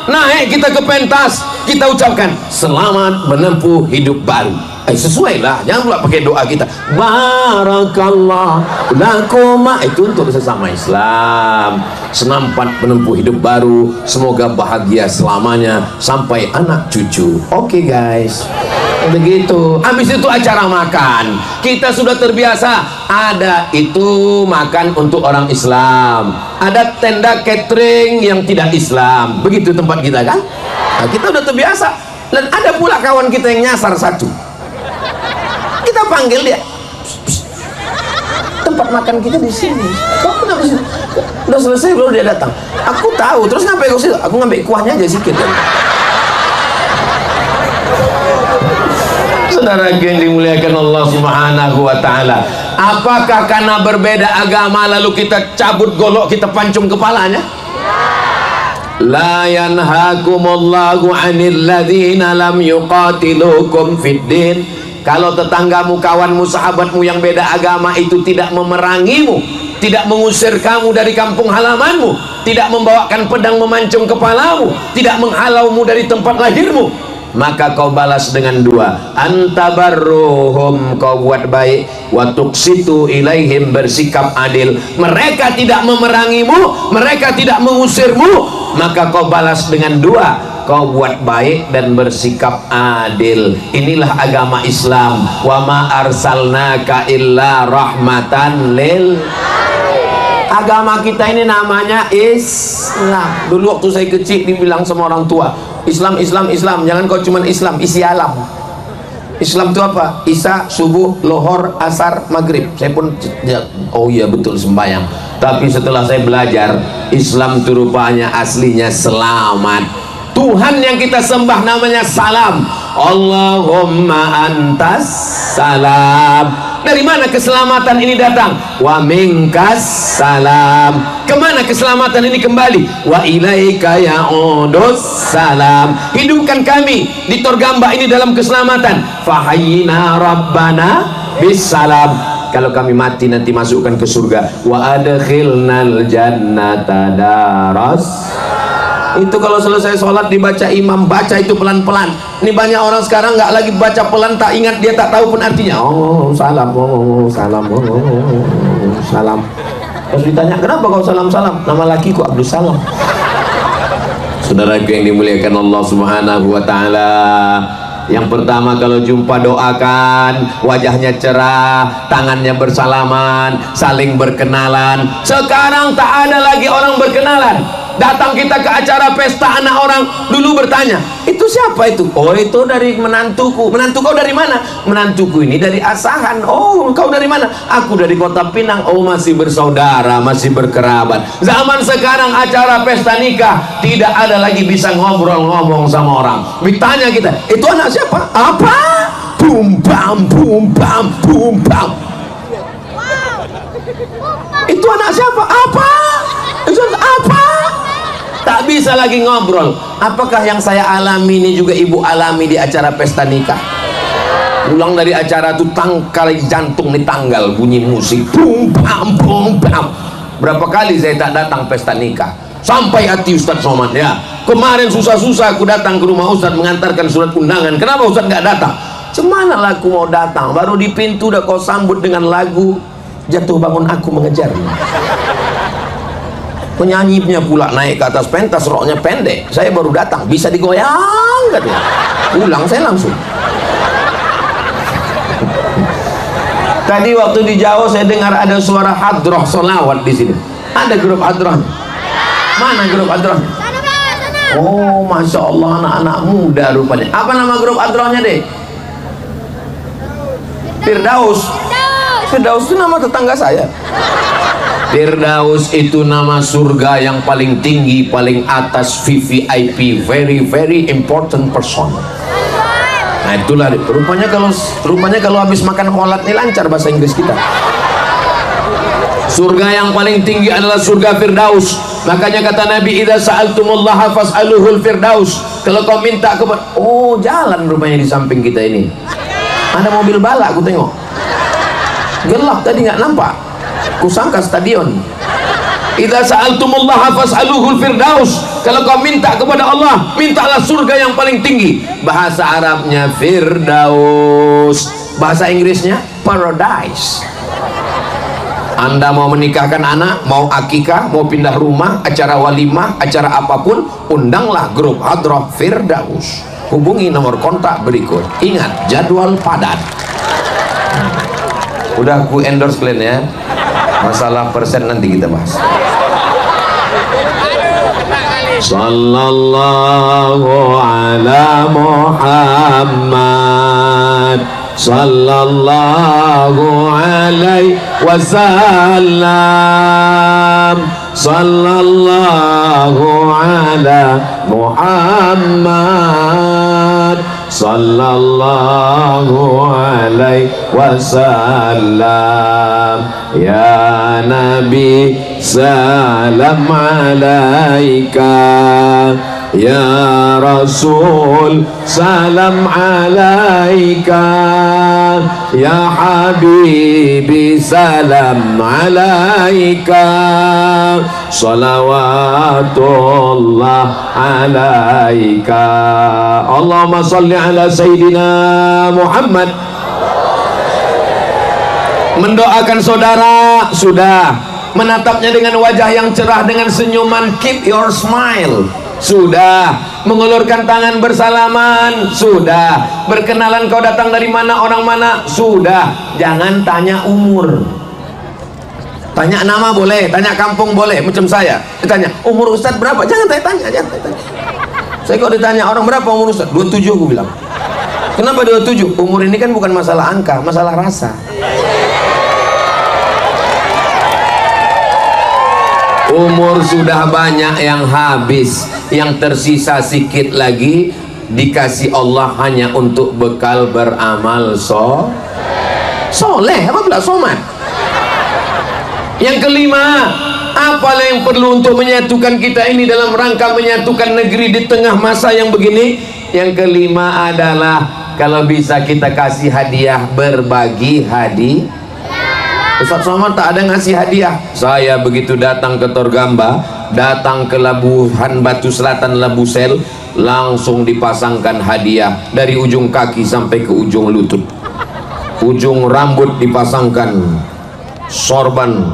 Naik kita ke pentas, kita ucapkan selamat menempuh hidup baru. Sesuai lah, jangan pula pakai doa kita barakallah lakuma, itu untuk sesama Islam. Selamat menempuh hidup baru, semoga bahagia selamanya sampai anak cucu. Oke guys, begitu. Habis itu acara makan, kita sudah terbiasa ada itu makan untuk orang Islam, ada tenda catering yang tidak Islam, begitu tempat kita kan. Nah, kita udah terbiasa. Dan ada pula kawan kita yang nyasar satu, kita panggil dia, tempat makan kita di sini. Kau kenapa sih? Udah selesai baru dia datang. Aku tahu. Terus ngapain kau sih? Aku ngambil kuahnya aja sedikit. Saudara yang dimuliakan Allah Subhanahu wa taala, Apakah karena berbeda agama lalu kita cabut golok, kita pancung kepalanya? La yanhakumullahu 'anil ladzina lam yuqatilukum fid din. Kalau tetanggamu, kawanmu, sahabatmu yang beda agama itu tidak memerangimu, tidak mengusir kamu dari kampung halamanmu, tidak membawakan pedang memancung kepalamu, tidak menghalaumu dari tempat lahirmu, maka kau balas dengan dua. Antabarruhum, kau buat baik, wa tuqsitu ilaihim, bersikap adil. Mereka tidak memerangimu, mereka tidak mengusirmu, maka kau balas dengan dua, kau buat baik dan bersikap adil. Inilah agama Islam. Wa ma arsalnaka illa rahmatan lil. Agama kita ini namanya Islam. Dulu waktu saya kecil dibilang sama orang tua, Islam, Islam, Islam. Jangan kau cuman Islam, isi alam. Islam itu apa? Isya, subuh, lohor, asar, maghrib. Saya pun ya, oh iya betul, sembahyang. Tapi setelah saya belajar, Islam itu rupanya aslinya selamat. Tuhan yang kita sembah namanya salam. Allahumma antas salam. Dari mana keselamatan ini datang? Wa minkas salam. Kemana keselamatan ini kembali? Wa ilaika ya'udus salam. Hidupkan kami di Torgamba ini dalam keselamatan. Fahayyina rabbana bisalam. Kalau kami mati nanti masukkan ke surga. Wa adkhilnal jannata daras. Itu kalau selesai sholat dibaca imam, baca itu pelan-pelan. Ini banyak orang sekarang nggak lagi baca pelan, tak ingat, dia tak tahu pun artinya. Oh salam, oh salam, oh salam. Terus ditanya, kenapa kau salam-salam? Nama lakiku Abdul Salam. Saudaraku yang dimuliakan Allah Subhanahu wa taala, yang pertama kalau jumpa doakan, wajahnya cerah, tangannya bersalaman, saling berkenalan. Sekarang tak ada lagi orang berkenalan. Datang kita ke acara pesta anak orang, dulu bertanya, itu siapa itu? Oh itu dari menantuku. Menantu kau dari mana? Menantuku ini dari Asahan. Oh kau dari mana? Aku dari Kota Pinang. Oh masih bersaudara, masih berkerabat. Zaman sekarang acara pesta nikah tidak ada lagi bisa ngobrol-ngomong sama orang. Ditanya kita, itu anak siapa? Apa? Bum bam bum bam bum bam. Itu anak siapa? Apa? Itu apa? Tak bisa lagi ngobrol. Apakah yang saya alami ini juga ibu alami di acara pesta nikah? Pulang dari acara itu tangkal jantung di tanggal, bunyi musik bum bam bum bam. Berapa kali saya tak datang pesta nikah, sampai hati Ustadz Somad ya. Kemarin susah-susah aku datang ke rumah Ustadz mengantarkan surat undangan. Kenapa Ustadz nggak datang? Cemana lah aku mau datang, baru di pintu udah kau sambut dengan lagu Jatuh Bangun Aku Mengejarmu. Penyanyinya pula naik ke atas pentas, roknya pendek. Saya baru datang, bisa digoyang katanya. Pulang saya langsung. Tadi waktu di Jawa saya dengar ada suara hadroh solawat di sini. Ada grup hadroh. Mana grup hadroh? Oh masya Allah, anak-anak muda rupanya. Apa nama grup hadrohnya deh? Firdaus. Firdaus itu nama tetangga saya. Firdaus itu nama surga yang paling tinggi, paling atas, VVIP, very very important person. Nah itulah rupanya kalau habis makan kholat nih lancar bahasa Inggris kita. Surga yang paling tinggi adalah surga Firdaus. Makanya kata Nabi, idza sa'altumullaha fas'aluhul firdaus. Kalau kau minta kepada, oh jalan rupanya di samping kita ini. Ada mobil bala aku tengok. Gelap tadi nggak nampak. Kusangka stadion. Idza sa'altumullaha fas'aluhul firdaus. Kalau kau minta kepada Allah, mintalah surga yang paling tinggi. Bahasa Arabnya Firdaus, bahasa Inggrisnya paradise. Anda mau menikahkan anak, mau akikah, mau pindah rumah, acara walimah, acara apapun, undanglah grup Hadroh Firdaus. Hubungi nomor kontak berikut. Ingat, jadwal padat. Udah aku endorse kalian ya. Masalah persen nanti kita bahas. Sallallahu ala Muhammad, sallallahu alaihi wasallam, sallallahu ala Muhammad, sallallahu alaihi wasallam. Ya Nabi salam alaika, ya Rasul salam alaika, ya Habibi salam alaika, salawatullah alaika. Allahumma salli ala Sayyidina Muhammad. Mendoakan saudara sudah, menatapnya dengan wajah yang cerah dengan senyuman, keep your smile sudah, mengulurkan tangan bersalaman sudah, berkenalan kau datang dari mana, orang mana sudah. Jangan tanya umur, tanya nama boleh, tanya kampung boleh, macam saya ditanya umur Ustadz berapa, jangan tanya. Saya kalau ditanya orang berapa umur Ustadz, 27 aku bilang. Kenapa 27? Umur ini kan bukan masalah angka, masalah rasa. Umur sudah banyak yang habis, yang tersisa sedikit lagi dikasih Allah hanya untuk bekal beramal soleh, apa pula somat. Yang kelima, apalah yang perlu untuk menyatukan kita ini dalam rangka menyatukan negeri di tengah masa yang begini? Yang kelima adalah kalau bisa kita kasih hadiah, berbagi hadiah. Ustaz Somad tak ada ngasih hadiah. Saya begitu datang ke Torgamba, datang ke Labuhan Batu Selatan, Labusel, langsung dipasangkan hadiah dari ujung kaki sampai ke ujung lutut. Ujung rambut dipasangkan sorban,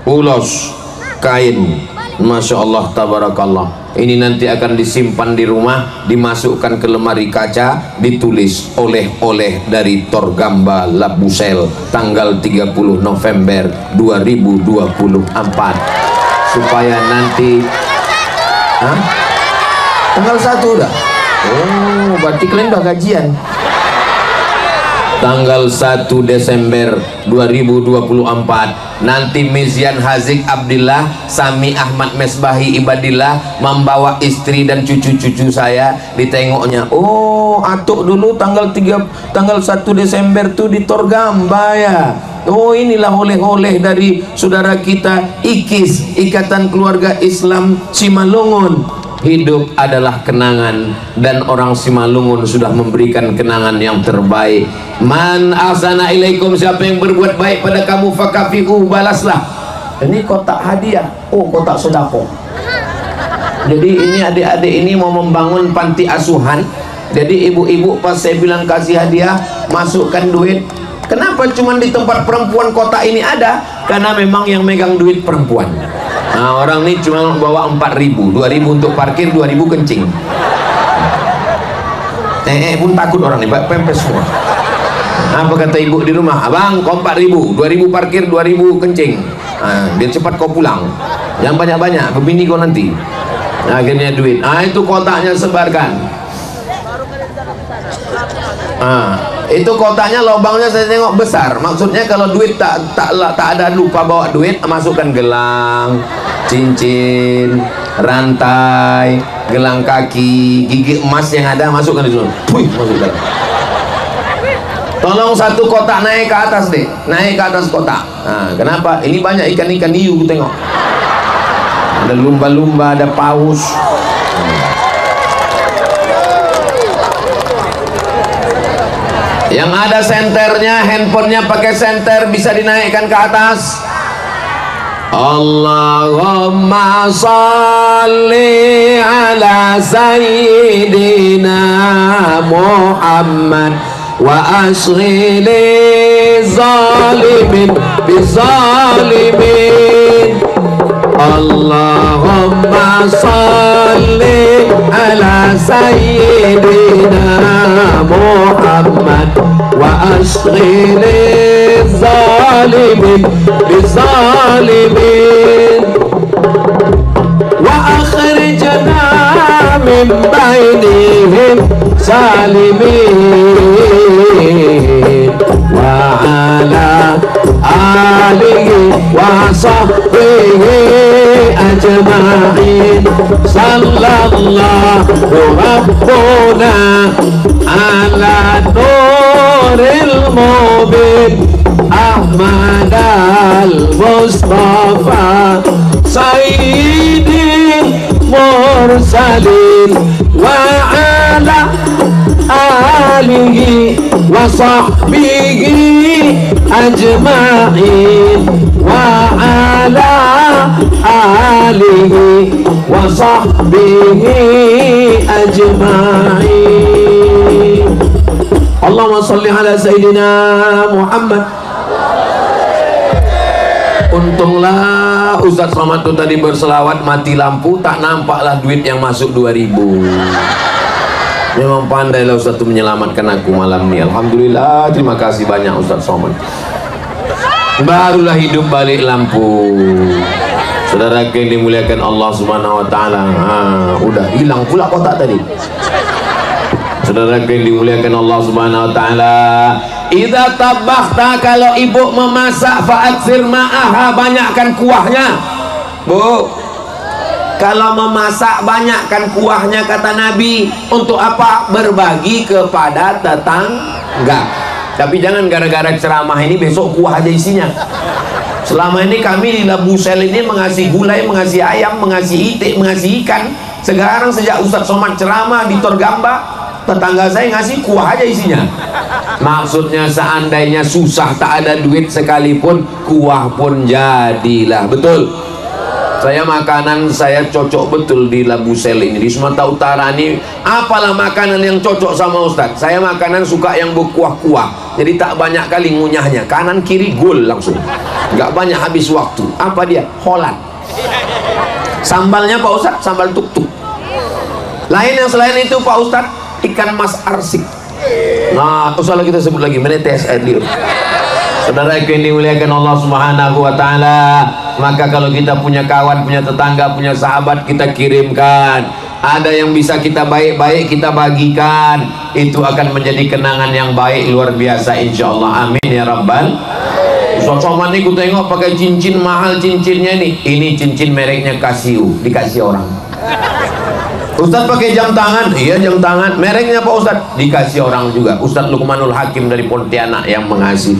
ulos, kain. Masya Allah, tabarakallah. Ini nanti akan disimpan di rumah, dimasukkan ke lemari kaca, ditulis oleh-oleh dari Torgamba Labusel tanggal 30 November 2024, supaya nanti tanggal 1 udah. Oh, berarti kalian udah gajian. Tanggal 1 Desember 2024 nanti Mizian Hazik Abdillah, Sami Ahmad Mesbahi Ibadillah membawa istri dan cucu-cucu saya, ditengoknya, oh atuk dulu tanggal 1 Desember tuh di Torgamba ya. Oh inilah oleh-oleh dari saudara kita IKIS, Ikatan Keluarga Islam Simalungun. Hidup adalah kenangan dan orang Simalungun sudah memberikan kenangan yang terbaik. Man ahsana ilaikum, siapa yang berbuat baik pada kamu fakafi'u, balaslah. Ini kotak hadiah, oh kotak sedekah. Jadi ini adik-adik ini mau membangun panti asuhan. Jadi ibu-ibu pas saya bilang kasih hadiah, masukkan duit. Kenapa cuma di tempat perempuan kotak ini ada? Karena memang yang megang duit perempuan. Nah, orang ini cuma bawa 4.000, 2.000 untuk parkir, 2.000 kencing. Pun takut orang ini, pempes semua. Apa kata ibu di rumah? Abang, kau 4.000, 2.000 parkir, 2.000 kencing. Nah, biar cepat kau pulang. Jangan banyak-banyak, bini kau nanti. Nah, akhirnya duit. Ah, itu kotaknya sebarkan. Itu kotaknya lubangnya saya tengok besar. Maksudnya kalau duit tak ada, lupa bawa duit, masukkan gelang, cincin, rantai, gelang kaki, gigi emas yang ada masukkan di situ. Masukkan. Tolong satu kotak naik ke atas deh, naik ke atas kotak. Nah, kenapa? Ini banyak ikan-ikan hiu tengok. Ada lumba-lumba, ada paus. Yang ada senternya, handphonenya pakai senter, bisa dinaikkan ke atas. Allahumma salli ala sayyidina Muhammad wa ashghili zalimin bizalimin. Allahumma salli ala sayyidina Muhammad wa ashghili zalimin bizalimin wa akhrijna min bainihim salimin wa ala alihi wa sahbihi ajma'in sallallahu rabbuna ala nuril mubin Ahmad al-Mustafa sayyidil mursalin wa ala alihi wa sahbihi ajma'in wa ala alihi wa sahbihi ajma'in. Allahumma salli ala Sayyidina Muhammad. Untunglah Ustadz Somad tuh tadi berselawat mati lampu, tak nampaklah duit yang masuk 2000. Memang pandai lah Ustadz tuh menyelamatkan aku malam ini. Alhamdulillah, terima kasih banyak Ustadz Somad. Barulah hidup balik lampu. Saudara yang dimuliakan Allah Subhanahu wa taala. Udah hilang pula kotak tadi. Saudara yang dimuliakan Allah Subhanahu wa taala, idza tabakhta, kalau ibu memasak fa'aksir ma'aha, banyakkan kuahnya. Bu, kalau memasak banyakkan kuahnya, kata Nabi. Untuk apa? Berbagi kepada tetangga. Tapi jangan gara-gara ceramah ini besok kuah aja isinya. Selama ini kami di Labusel ini mengasih gulai, mengasih ayam, mengasih itik, mengasih ikan. Sekarang sejak Ustadz Somad ceramah di Torgamba, tetangga saya ngasih kuah aja isinya. Maksudnya seandainya susah tak ada duit sekalipun, kuah pun jadilah. Betul. Saya makanan saya cocok betul di Labusel ini, di Sumatera Utara ini. Apalah makanan yang cocok sama Ustadz? Saya makanan suka yang berkuah-kuah, jadi tak banyak kali ngunyahnya, kanan kiri gol langsung, nggak banyak habis waktu. Apa dia? Holland. Sambalnya Pak Ustadz, sambal tuk-tuk. Lain yang selain itu Pak Ustadz, ikan mas arsik. Nah, usahlah kita sebut lagi, menetes air liur. Saudara yang dimuliakan Allah Subhanahu wa taala, maka kalau kita punya kawan, punya tetangga, punya sahabat, kita kirimkan. Ada yang bisa kita baik-baik kita bagikan, itu akan menjadi kenangan yang baik luar biasa insyaallah. Amin ya rabbal. Ustadz Somad nih, ku tengok pakai cincin mahal cincinnya nih. Ini cincin mereknya Casio, dikasih orang. Ustadz pakai jam tangan, iya jam tangan, mereknya Pak Ustadz, dikasih orang juga. Ustadz Luqmanul Hakim dari Pontianak yang mengasih.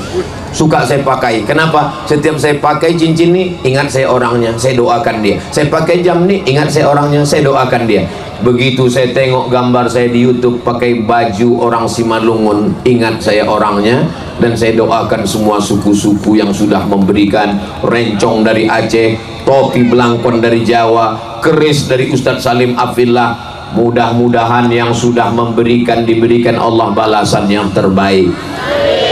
Suka saya pakai. Kenapa? Setiap saya pakai cincin nih, ingat saya orangnya, saya doakan dia. Saya pakai jam nih, ingat saya orangnya, saya doakan dia. Begitu saya tengok gambar saya di YouTube pakai baju orang Simalungun, ingat saya orangnya. Dan saya doakan semua suku-suku yang sudah memberikan rencong dari Aceh, topi belangkon dari Jawa, keris dari Ustadz Salim Afillah. Mudah-mudahan yang sudah memberikan, diberikan Allah balasan yang terbaik.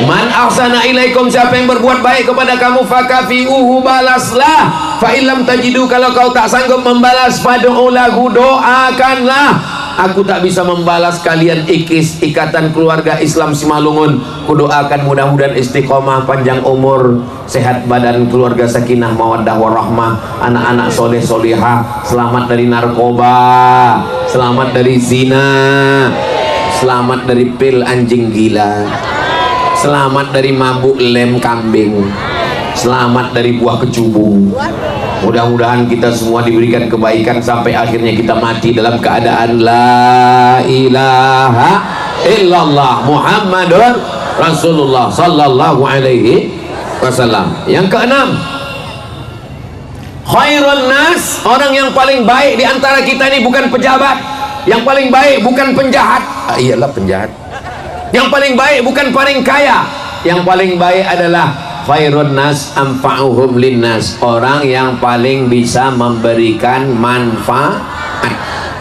Man ahsana ilaikum, siapa yang berbuat baik kepada kamu, fakafiuhu, balaslah. Fa illam tajidu, kalau kau tak sanggup membalas, fad'u lahu, doakanlah. Aku tak bisa membalas kalian, ikatan keluarga Islam Simalungun. Kudoakan mudah-mudahan istiqomah, panjang umur, sehat badan, keluarga sakinah mawaddah warahmah, anak-anak soleh solihah, selamat dari narkoba, selamat dari zina, selamat dari pil anjing gila, selamat dari mabuk lem kambing, selamat dari buah kecubung. Mudah-mudahan kita semua diberikan kebaikan sampai akhirnya kita mati dalam keadaan la ilaha illallah Muhammadur Rasulullah sallallahu alaihi wasallam. Yang keenam, khairun nas, orang yang paling baik di antara kita ini bukan pejabat. Yang paling baik bukan penjahat. Iyalah penjahat. Yang paling baik bukan paling kaya. Yang paling baik adalah khairun nas anfa'uhum linnas, orang yang paling bisa memberikan manfaat.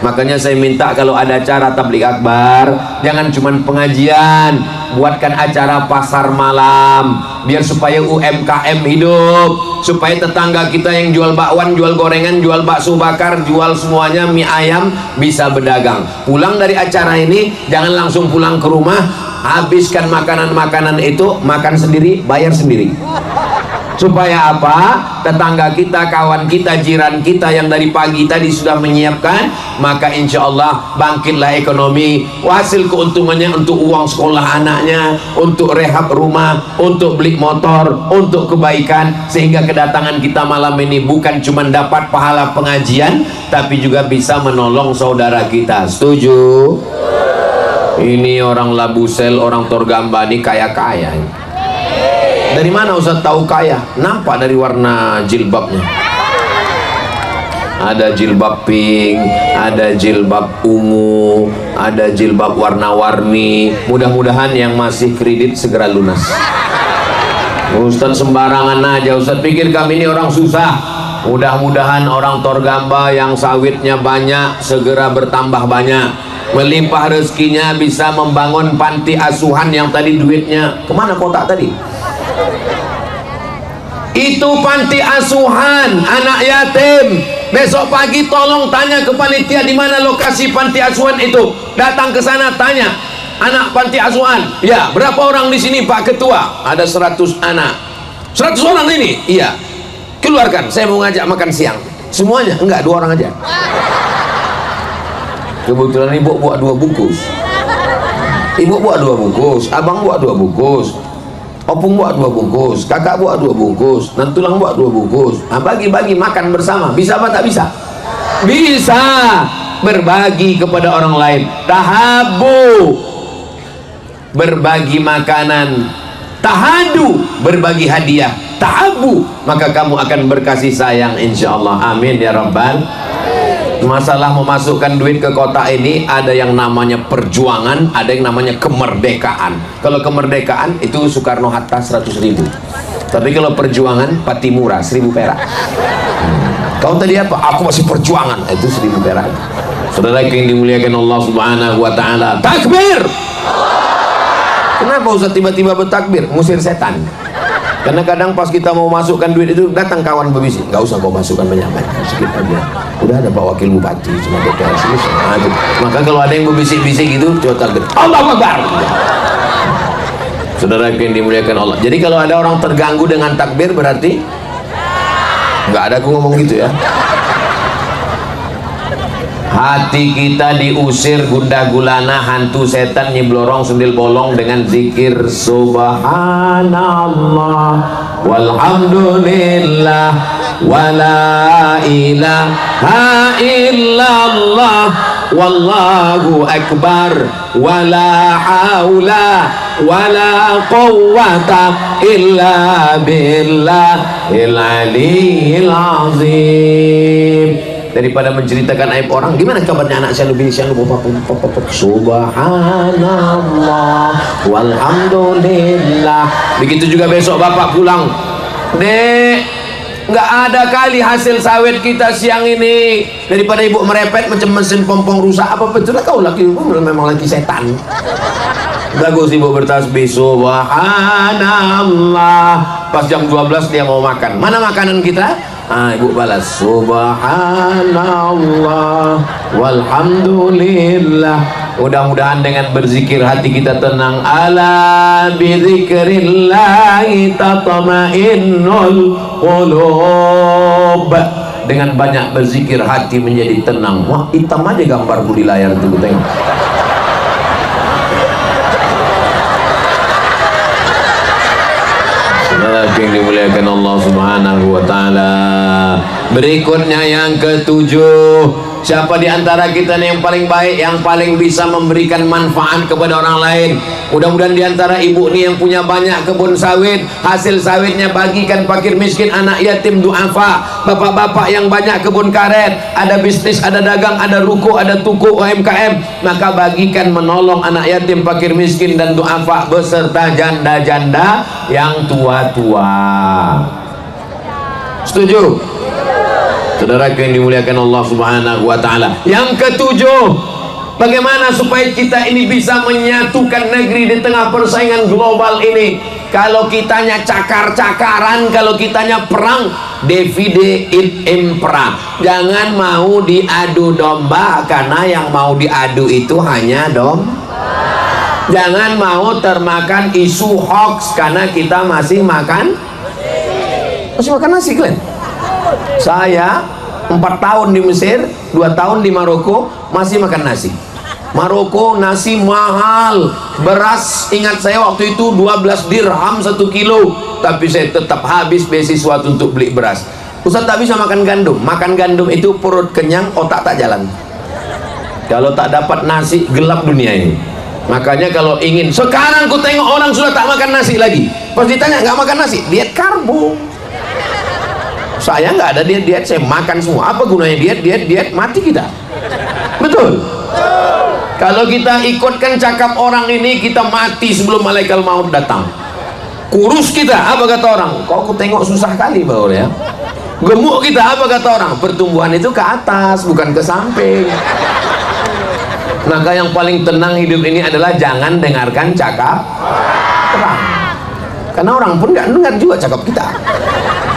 Makanya saya minta kalau ada acara tabligh akbar, jangan cuman pengajian, buatkan acara pasar malam, biar supaya UMKM hidup, supaya tetangga kita yang jual bakwan, jual gorengan, jual bakso bakar, jual semuanya mie ayam bisa berdagang. Pulang dari acara ini jangan langsung pulang ke rumah, habiskan makanan-makanan itu, makan sendiri, bayar sendiri. Supaya apa? Tetangga kita, kawan kita, jiran kita yang dari pagi tadi sudah menyiapkan, maka insya Allah bangkitlah ekonomi. Hasil keuntungannya untuk uang sekolah anaknya, untuk rehab rumah, untuk beli motor, untuk kebaikan. Sehingga kedatangan kita malam ini bukan cuma dapat pahala pengajian, tapi juga bisa menolong saudara kita. Setuju? Ini orang Labusel, orang Torgamba ini kaya-kaya. Dari mana Ustaz tahu kaya? Nampak dari warna jilbabnya. Ada jilbab pink, ada jilbab ungu, ada jilbab warna-warni. Mudah-mudahan yang masih kredit segera lunas. Ustaz sembarangan aja. Ustaz pikir kami ini orang susah. Mudah-mudahan orang Torgamba yang sawitnya banyak segera bertambah banyak, melimpah rezekinya, bisa membangun panti asuhan yang tadi duitnya kemana kotak tadi? Itu panti asuhan anak yatim. Besok pagi tolong tanya ke panitia di mana lokasi panti asuhan itu. Datang ke sana tanya, anak panti asuhan. Ya, berapa orang di sini Pak Ketua? Ada 100 anak. 100 orang ini? Iya. Keluarkan, saya mau ngajak makan siang. Semuanya? Enggak, 2 orang aja. Kebetulan ibu buat 2 bungkus. Ibu buat 2 bungkus, abang buat 2 bungkus, opung buat 2 bungkus, kakak buat 2 bungkus, dan tulang buat 2 bungkus. Nah, bagi-bagi makan bersama. Bisa apa tak bisa? Bisa. Berbagi kepada orang lain. Tahabu, berbagi makanan. Tahadu, berbagi hadiah. Tahabu, maka kamu akan berkasih sayang insyaallah. Amin ya rabbal. Masalah memasukkan duit ke kota ini ada yang namanya perjuangan, ada yang namanya kemerdekaan. Kalau kemerdekaan itu Soekarno Hatta 100.000. Tapi kalau perjuangan Patimura 1.000 perak. Kau tadi apa? Aku masih perjuangan. Itu 1.000 perak. Saudara yang dimuliakan Allah Subhanahu wa taala. Takbir. Kenapa Ustaz tiba-tiba bertakbir? Ngusir setan. Karena kadang pas kita mau masukkan duit itu datang kawan berbisik, nggak usah kau masukkan banyak-banyak, sedikit aja. Udah ada Pak Wakil Bupati, cuma DPR sini. Maka kalau ada yang berbisik-bisik itu, coba takbir. Allahu Akbar. Saudara yang dimuliakan Allah. Jadi kalau ada orang terganggu dengan takbir berarti nggak ada aku ngomong gitu ya. Hati kita diusir gundah gulana, hantu setan nyiblorong sundil bolong dengan zikir subhanallah walhamdulillah wala ilaha illallah wallahu akbar wala haula wala quwwata illa billahil aliyyil azim. Daripada menceritakan aib orang, gimana kabarnya anak saya lebih siang subhanallah walhamdulillah. Begitu juga besok bapak pulang, Dek, nggak ada kali hasil sawit kita siang ini. Daripada ibu merepet macam mesin pompong rusak, apa betul kau laki memang lagi setan. Bagus ibu bertasbih subhanallah. Pas jam 12 dia mau makan, mana makanan kita? Ibu balas subhanallah walhamdulillah. Mudah-mudahan dengan berzikir hati kita tenang. Ala bidzikrillahi tatma'innul qulub. Dengan banyak berzikir hati menjadi tenang. Wah, hitam aja gambarku di layar itu, tengok. Yang dimuliakan Allah Subhanahu wa taala. Berikutnya yang ketujuh, siapa di antara kita nih yang paling baik, yang paling bisa memberikan manfaat kepada orang lain? Mudah-mudahan di antara ibu nih yang punya banyak kebun sawit, hasil sawitnya bagikan fakir miskin, anak yatim, duafa. Bapak-bapak yang banyak kebun karet, ada bisnis, ada dagang, ada ruko, ada tuku UMKM, maka bagikan menolong anak yatim, fakir miskin dan duafa beserta janda-janda yang tua-tua. Setuju? Saudara yang dimuliakan Allah Subhanahu wa taala. Yang ketujuh, bagaimana supaya kita ini bisa menyatukan negeri di tengah persaingan global ini? Kalau kitanya cakar-cakaran, kalau kitanya perang, divide et impera. Jangan mau diadu domba, karena yang mau diadu itu hanya domba. Jangan mau termakan isu hoax, karena kita masih makan. Masih makan nasi kalian? Saya 4 tahun di Mesir, 2 tahun di Maroko, masih makan nasi. Maroko nasi mahal, beras ingat saya waktu itu 12 dirham 1 kilo, tapi saya tetap habis beasiswa untuk beli beras. Ustaz tak bisa makan gandum itu perut kenyang, otak tak jalan. Kalau tak dapat nasi, gelap dunia ini. Makanya kalau ingin, sekarang ku tengok orang sudah tak makan nasi lagi, pas ditanya nggak makan nasi, diet karbo. Saya nggak ada diet, saya makan semua. Apa gunanya diet, mati kita. Betul. Kalau kita ikutkan cakap orang ini, kita mati sebelum malaikat maut datang. Kurus kita, apa kata orang? Kok aku tengok susah kali bau ya. Gemuk kita, apa kata orang? Pertumbuhan itu ke atas, bukan ke samping. Maka yang paling tenang hidup ini adalah jangan dengarkan cakap orang, karena orang pun nggak dengar juga cakap kita.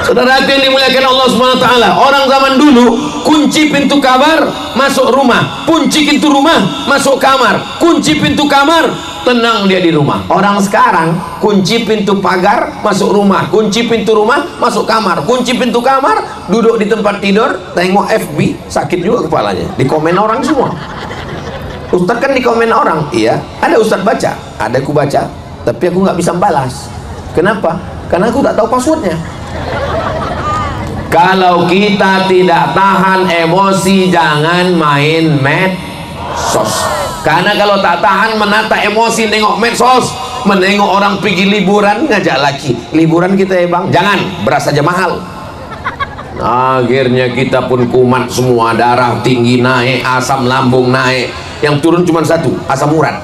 Saudara yang dimuliakan Allah SWT, orang zaman dulu kunci pintu kamar masuk rumah, kunci pintu rumah masuk kamar, kunci pintu kamar tenang dia di rumah. Orang sekarang kunci pintu pagar masuk rumah, kunci pintu rumah masuk kamar, kunci pintu kamar duduk di tempat tidur tengok FB, sakit juga kepalanya, di komen orang semua. Ustaz kan di komen orang, iya ada Ustaz baca, ada aku baca, tapi aku nggak bisa balas. Kenapa? Karena aku tak tahu passwordnya. Kalau kita tidak tahan emosi, jangan main medsos. Karena kalau tak tahan menata emosi, nengok medsos, menengok orang pergi liburan, ngajak lagi liburan kita ya bang, jangan, beras saja mahal. Akhirnya kita pun kumat semua, darah tinggi naik, asam lambung naik, yang turun cuma satu, asam urat,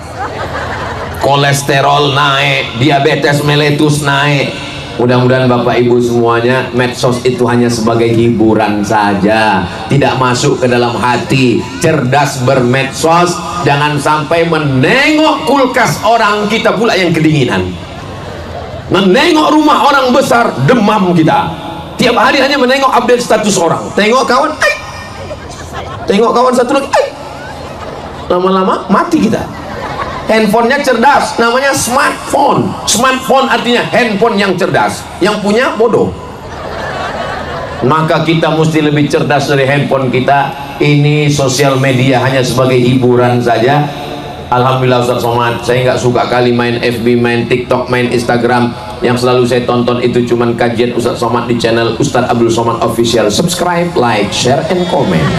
kolesterol naik, diabetes meletus naik. Mudah-mudahan Bapak Ibu semuanya, medsos itu hanya sebagai hiburan saja, tidak masuk ke dalam hati. Cerdas bermedsos, jangan sampai menengok kulkas orang kita pula yang kedinginan, menengok rumah orang besar demam kita. Tiap hari hanya menengok update status orang, tengok kawan, tengok kawan satu lagi, lama-lama mati kita. Handphonenya cerdas, namanya smartphone. Smartphone artinya handphone yang cerdas, yang punya bodoh. Maka kita mesti lebih cerdas dari handphone kita. Ini sosial media hanya sebagai hiburan saja. Alhamdulillah Ustaz Somad, saya nggak suka kali main FB, main TikTok, main Instagram. Yang selalu saya tonton itu cuman kajian Ustaz Somad di channel Ustaz Abdul Somad Official. Subscribe, like, share, and comment.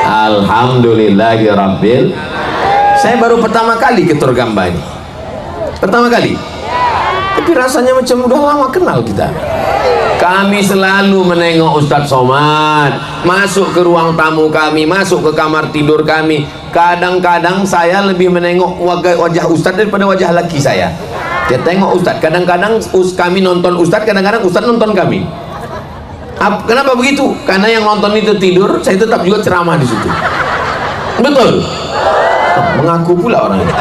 Alhamdulillahirabbil. Saya baru pertama kali ke Torgamba ini, pertama kali, tapi rasanya macam udah lama kenal kita. Kami selalu menengok Ustadz Somad, masuk ke ruang tamu kami, masuk ke kamar tidur kami. Kadang-kadang saya lebih menengok wajah Ustadz daripada wajah laki saya. Dia tengok Ustadz, kadang-kadang kami nonton Ustadz, kadang-kadang Ustadz nonton kami. Kenapa begitu? Karena yang nonton itu tidur, saya tetap juga ceramah di situ. Betul. Mengaku pula orang ini.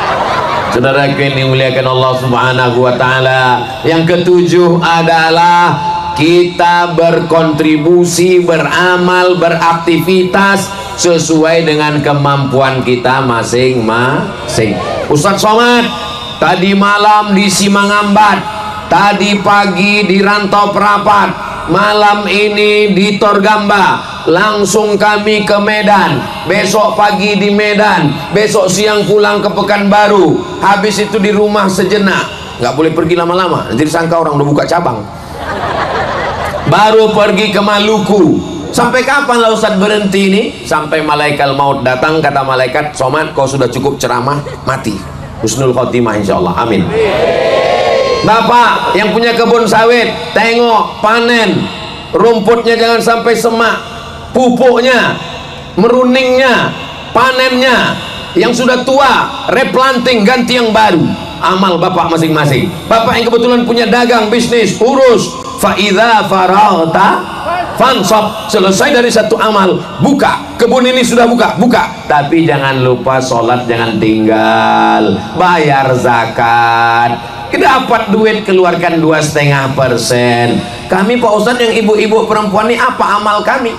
Saudara yang dimuliakan Allah Subhanahu wa taala, yang ketujuh adalah kita berkontribusi, beramal, beraktivitas sesuai dengan kemampuan kita masing-masing. Ustaz Somad tadi malam di Simangambat, tadi pagi di Rantau Perapat, malam ini di Torgamba, langsung kami ke Medan, besok pagi di Medan, besok siang pulang ke Pekanbaru, habis itu di rumah sejenak, nggak boleh pergi lama-lama, nanti disangka orang udah buka cabang. Baru pergi ke Maluku. Sampai kapan lah Ustadz berhenti ini? Sampai malaikat maut datang, kata malaikat, Somad kau sudah cukup ceramah, mati. Husnul khotimah insyaallah, amin. Bapak yang punya kebun sawit, tengok panen, rumputnya jangan sampai semak, pupuknya, meruningnya, panennya. Yang sudah tua, replanting, ganti yang baru. Amal bapak masing-masing. Bapak yang kebetulan punya dagang, bisnis, urus. Fa'idha faragta fansab. Selesai dari satu amal, buka. Kebun ini sudah buka, buka. Tapi jangan lupa sholat, jangan tinggal. Bayar zakat. Dapat duit, keluarkan 2,5%. Kami Pak Ustadz yang ibu-ibu perempuan ini, apa amal kami?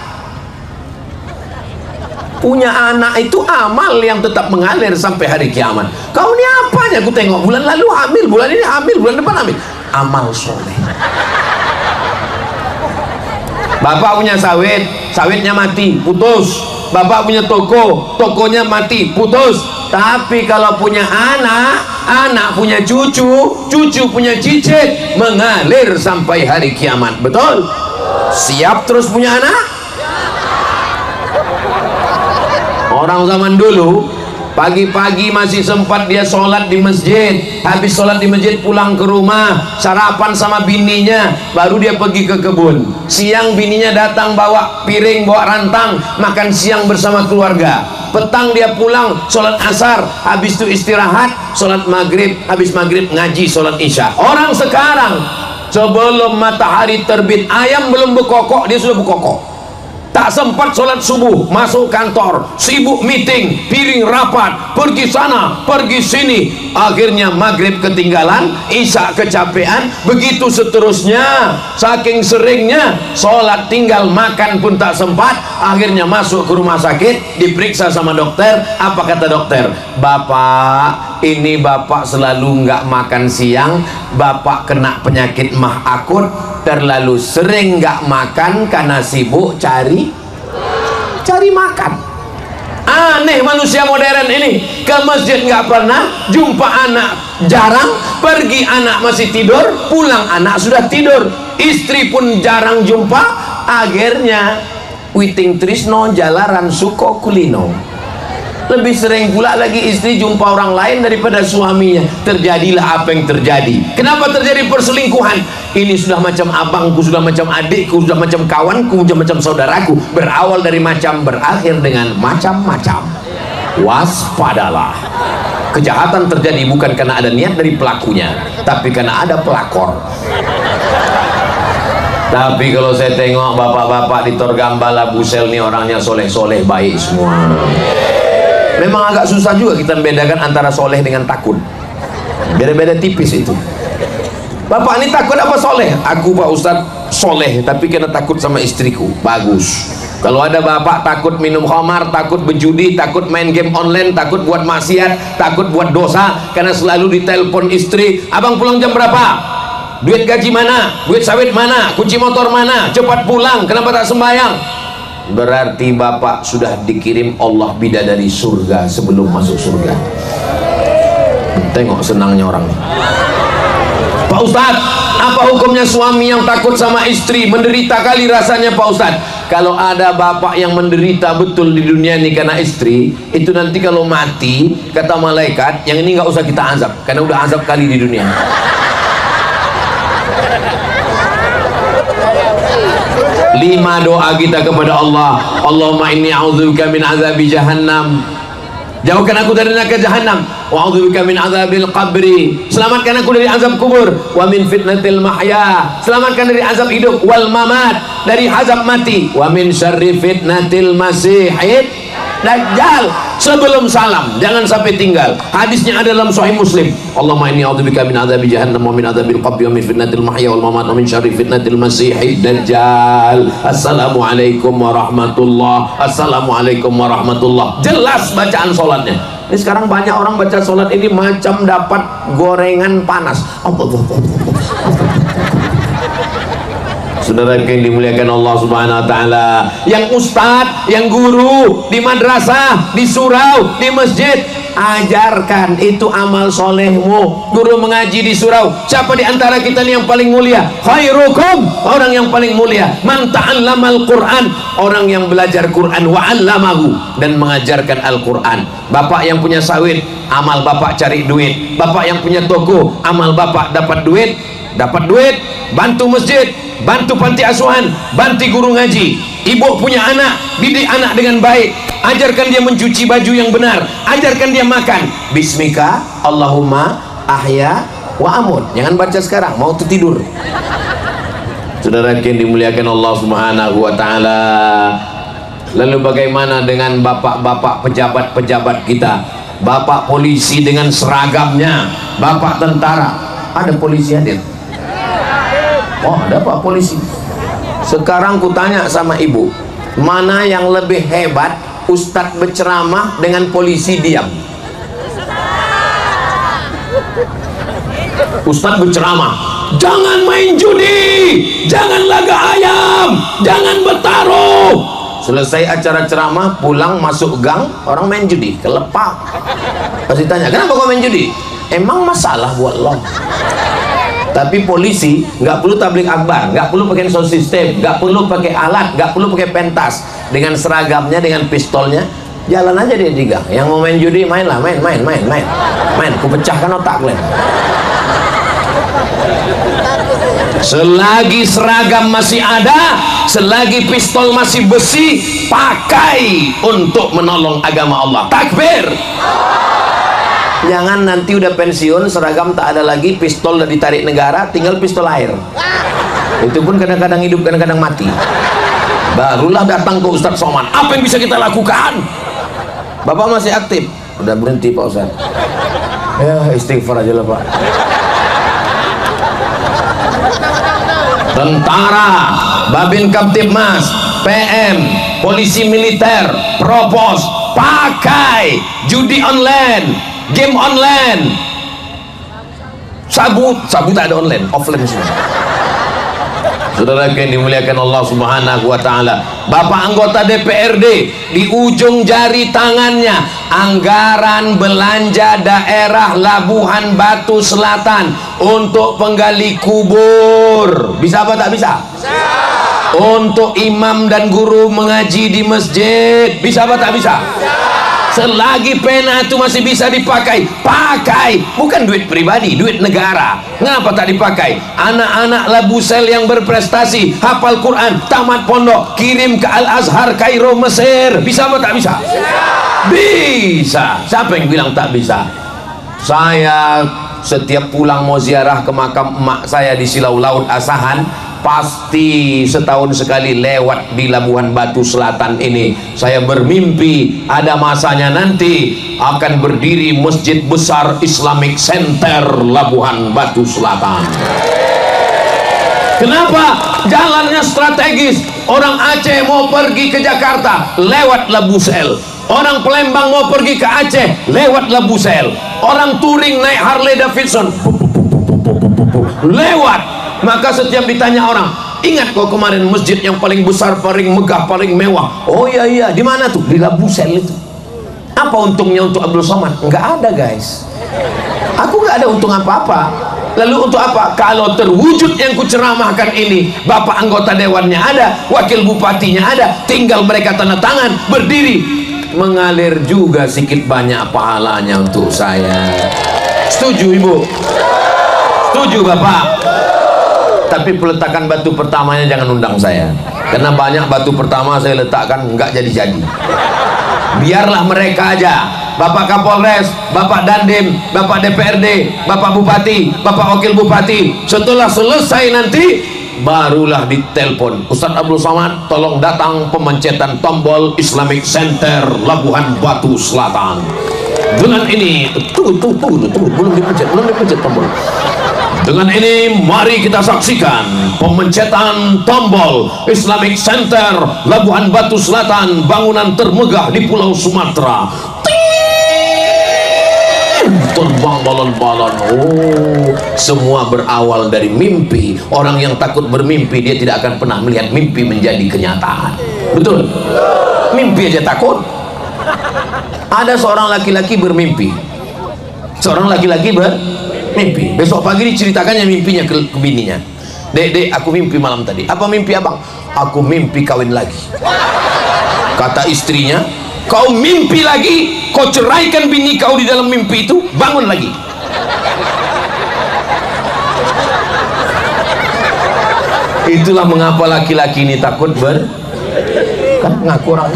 Punya anak itu amal yang tetap mengalir sampai hari kiamat. Kau ini apanya? Aku tengok bulan lalu hamil, bulan ini hamil, bulan depan hamil. Amal soleh. Bapak punya sawit, sawitnya mati, putus. Bapak punya toko, tokonya mati, putus. Tapi kalau punya anak, anak punya cucu, cucu punya cicit, mengalir sampai hari kiamat. Betul? Siap terus punya anak? Orang zaman dulu pagi-pagi masih sempat dia sholat di masjid, habis sholat di masjid pulang ke rumah, sarapan sama bininya, baru dia pergi ke kebun. Siang bininya datang bawa piring, bawa rantang, makan siang bersama keluarga. Petang dia pulang, sholat asar, habis itu istirahat, sholat maghrib, habis maghrib ngaji, sholat isya. Orang sekarang sebelum matahari terbit, ayam belum berkokok dia sudah berkokok. Tak sempat sholat subuh, masuk kantor, sibuk meeting, piring rapat, pergi sana, pergi sini. Akhirnya maghrib ketinggalan, isya kecapean, begitu seterusnya. Saking seringnya sholat tinggal, makan pun tak sempat. Akhirnya masuk ke rumah sakit, diperiksa sama dokter. Apa kata dokter? Bapak, ini bapak selalu nggak makan siang, bapak kena penyakit mah akut, terlalu sering nggak makan karena sibuk cari makan. Aneh manusia modern ini, ke masjid nggak pernah, jumpa anak jarang, pergi anak masih tidur, pulang anak sudah tidur, istri pun jarang jumpa. Akhirnya witing trisno jalaran suko kulino. Lebih sering pula lagi istri jumpa orang lain daripada suaminya. Terjadilah apa yang terjadi. Kenapa terjadi perselingkuhan? Ini sudah macam abangku, sudah macam adikku, sudah macam kawanku, sudah macam saudaraku. Berawal dari macam, berakhir dengan macam-macam. Waspadalah. Kejahatan terjadi bukan karena ada niat dari pelakunya, tapi karena ada pelakor. Tapi kalau saya tengok bapak-bapak di Torgambala Busel ini orangnya soleh-soleh, baik semua. Memang agak susah juga kita membedakan antara soleh dengan takut. Beda-beda tipis itu. Bapak ini takut apa soleh? Aku Pak Ustadz soleh, tapi kena takut sama istriku. Bagus. Kalau ada bapak takut minum khamar, takut berjudi, takut main game online, takut buat maksiat, takut buat dosa, karena selalu ditelepon istri, abang pulang jam berapa? Duit gaji mana? Duit sawit mana? Kunci motor mana? Cepat pulang, kenapa tak sembahyang? Berarti bapak sudah dikirim Allah bidadari surga sebelum masuk surga. Tengok senangnya orang. Pak Ustadz, apa hukumnya suami yang takut sama istri? Menderita kali rasanya Pak Ustadz. Kalau ada bapak yang menderita betul di dunia ini karena istri, itu nanti kalau mati, kata malaikat, yang ini nggak usah kita azab, karena udah azab kali di dunia. 5 doa kita kepada Allah. Allahumma inni a'udzubika min azabi jahannam. Jauhkan aku dari neraka jahannam. Wa a'udzubika min azabil qabri. Selamatkan aku dari azab kubur. Wa min fitnatil mahya. Selamatkan dari azab hidup. Wal mamat, dari azab mati. Wa min syarri fitnatil masihid dajjal. Sebelum salam jangan sampai tinggal. Hadisnya ada dalam Sahih Muslim. Allahumma inni a'udzubika min adzabi jahannam wa min adzabil qabri wa min fitnatil mahya wal mamat wa min syarri fitnatil masihid dajjal. Assalamualaikum warahmatullah. Assalamualaikum warahmatullah. Jelas bacaan salatnya. Ini sekarang banyak orang baca salat ini macam dapat gorengan panas. Saudara yang dimuliakan Allah Subhanahu wa taala, yang ustadz, yang guru di madrasah, di surau, di masjid, ajarkan itu amal solehmu. Guru mengaji di surau, siapa di antara kita ini yang paling mulia? Khairukum, orang yang paling mulia man ta'allamal Qur'an, orang yang belajar Quran wa 'allamahu, dan mengajarkan Al-Qur'an. Bapak yang punya sawit, amal bapak cari duit. Bapak yang punya toko, amal bapak dapat duit, bantu masjid, bantu panti asuhan, bantu guru ngaji. Ibu punya anak, didik anak dengan baik, ajarkan dia mencuci baju yang benar, ajarkan dia makan. Bismika Allahumma ahya wa amut. Jangan baca sekarang, mau tidur. Saudara yang dimuliakan Allah Subhanahu wa taala. Lalu bagaimana dengan bapak-bapak pejabat-pejabat kita? Bapak polisi dengan seragamnya, bapak tentara. Ada polisi hadir? Oh, ada Pak polisi. Sekarang kutanya sama ibu, mana yang lebih hebat, ustadz berceramah dengan polisi diam? Ustadz berceramah, jangan main judi, jangan laga ayam, jangan bertaruh. Selesai acara ceramah, pulang masuk gang, orang main judi, kelepak. Pasti tanya, kenapa kau main judi? Emang masalah buat lo. Tapi polisi nggak perlu tablik akbar, nggak perlu pakai sound system, nggak perlu pakai alat, nggak perlu pakai pentas. Dengan seragamnya, dengan pistolnya, jalan aja dia di gang. Yang mau main judi, mainlah, main. Ku pecahkan otak kalian. Selagi seragam masih ada, selagi pistol masih besi, pakai untuk menolong agama Allah. Takbir. Jangan nanti udah pensiun, seragam tak ada lagi, pistol udah ditarik negara, tinggal pistol air. Itu pun kadang-kadang hidup, kadang-kadang mati. Barulah datang ke Ustadz Somad, apa yang bisa kita lakukan? Bapak masih aktif? Udah berhenti Pak Ustadz. Ya istighfar aja lah Pak. Tentara, Babin Kaptipmas, PM, polisi militer, propos, pakai judi online, game online, sabu tak ada online, offline semua. Saudara yang dimuliakan Allah Subhanahu wa taala, Bapak anggota DPRD, di ujung jari tangannya anggaran belanja daerah Labuhan Batu Selatan untuk penggali kubur. Bisa apa tak bisa? Bisa. Untuk imam dan guru mengaji di masjid. Bisa apa tak bisa? Bisa. Selagi pena itu masih bisa dipakai, pakai. Bukan duit pribadi, duit negara. Ngapa tak dipakai? Anak-anak Labusel yang berprestasi, hafal Quran, tamat pondok, kirim ke Al-Azhar Kairo Mesir. Bisa apa tak bisa? Bisa. Siapa yang bilang tak bisa? Saya setiap pulang mau ziarah ke makam emak saya di Silau Laut Asahan, pasti setahun sekali lewat di Labuhan Batu Selatan ini. Saya bermimpi ada masanya nanti akan berdiri masjid besar Islamic Center Labuhan Batu Selatan. Kenapa? Jalannya strategis. Orang Aceh mau pergi ke Jakarta lewat Labusel, orang Palembang mau pergi ke Aceh lewat Labusel, orang Touring naik Harley Davidson lewat. Maka setiap ditanya orang, ingat kok kemarin masjid yang paling besar, paling megah, paling mewah? Oh iya, di mana tuh? Di Labusel itu. Apa untungnya untuk Abdul Somad? Nggak ada guys. Aku nggak ada untung apa-apa. Lalu untuk apa? Kalau terwujud yang kuceramahkan ini, Bapak anggota dewannya ada, wakil bupatinya ada, tinggal mereka tanda tangan, berdiri, mengalir juga sedikit banyak pahalanya untuk saya. Setuju Ibu? Setuju Bapak? Tapi peletakan batu pertamanya jangan undang saya, karena banyak batu pertama saya letakkan nggak jadi-jadi. Biarlah mereka aja, Bapak Kapolres, Bapak Dandim, Bapak DPRD, Bapak Bupati, Bapak Wakil Bupati. Setelah selesai nanti barulah ditelepon, Ustadz Abdul Somad tolong datang pemencetan tombol Islamic Center Labuhan Batu Selatan. Dengan ini tunggu, belum dipencet tombol. Dengan ini mari kita saksikan pemencetan tombol Islamic Center Labuhan Batu Selatan, bangunan termegah di Pulau Sumatera. Terbang balon-balon. Oh, semua berawal dari mimpi. Orang yang takut bermimpi, dia tidak akan pernah melihat mimpi menjadi kenyataan. Betul? Mimpi aja takut. Ada seorang laki-laki bermimpi. Seorang laki-laki bermimpi. Besok pagi diceritakannya mimpinya ke bininya. Dek, aku mimpi malam tadi. Apa mimpi abang? Aku mimpi kawin lagi. Kata istrinya, kau mimpi lagi? Kau ceraikan bini kau di dalam mimpi itu, bangun lagi. Itulah mengapa laki-laki ini takut kan ngaku orang.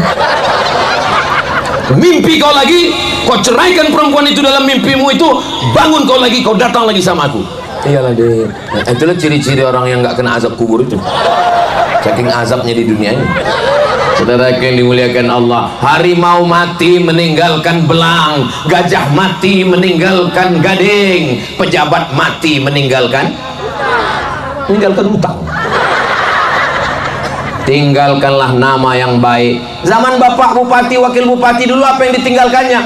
Mimpi kau lagi, kau ceraikan perempuan itu dalam mimpimu itu, bangun kau lagi, kau datang lagi sama aku. Iyalah deh. Nah, itulah ciri-ciri orang yang nggak kena azab kubur itu. Saking azabnya di dunia ini. Saudara yang dimuliakan Allah, harimau mati meninggalkan belang, gajah mati meninggalkan gading, pejabat mati meninggalkan hutang. Tinggalkanlah nama yang baik. Zaman Bapak Bupati, Wakil Bupati dulu apa yang ditinggalkannya?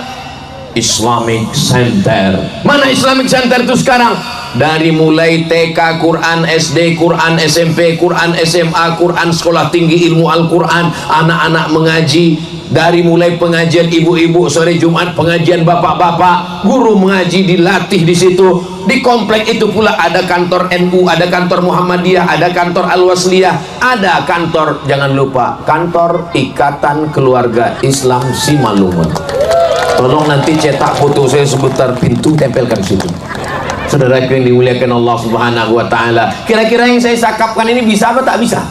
Islamic Center. Mana Islamic Center itu sekarang? dari mulai TK Quran, SD Quran, SMP Quran, SMA Quran, sekolah tinggi ilmu Al-Quran, anak-anak mengaji. Dari mulai pengajian ibu-ibu sore Jumat, pengajian bapak-bapak, guru mengaji dilatih di situ. Di komplek itu pula ada kantor NU, ada kantor Muhammadiyah, ada kantor Al-Wasliyah, ada kantor, jangan lupa, kantor Ikatan Keluarga Islam Simalungun. Tolong nanti cetak foto saya sebentar pintu, tempelkan situ. Saudara yang dimuliakan Allah Subhanahu wa taala. Kira-kira yang saya sakapkan ini bisa apa tak bisa?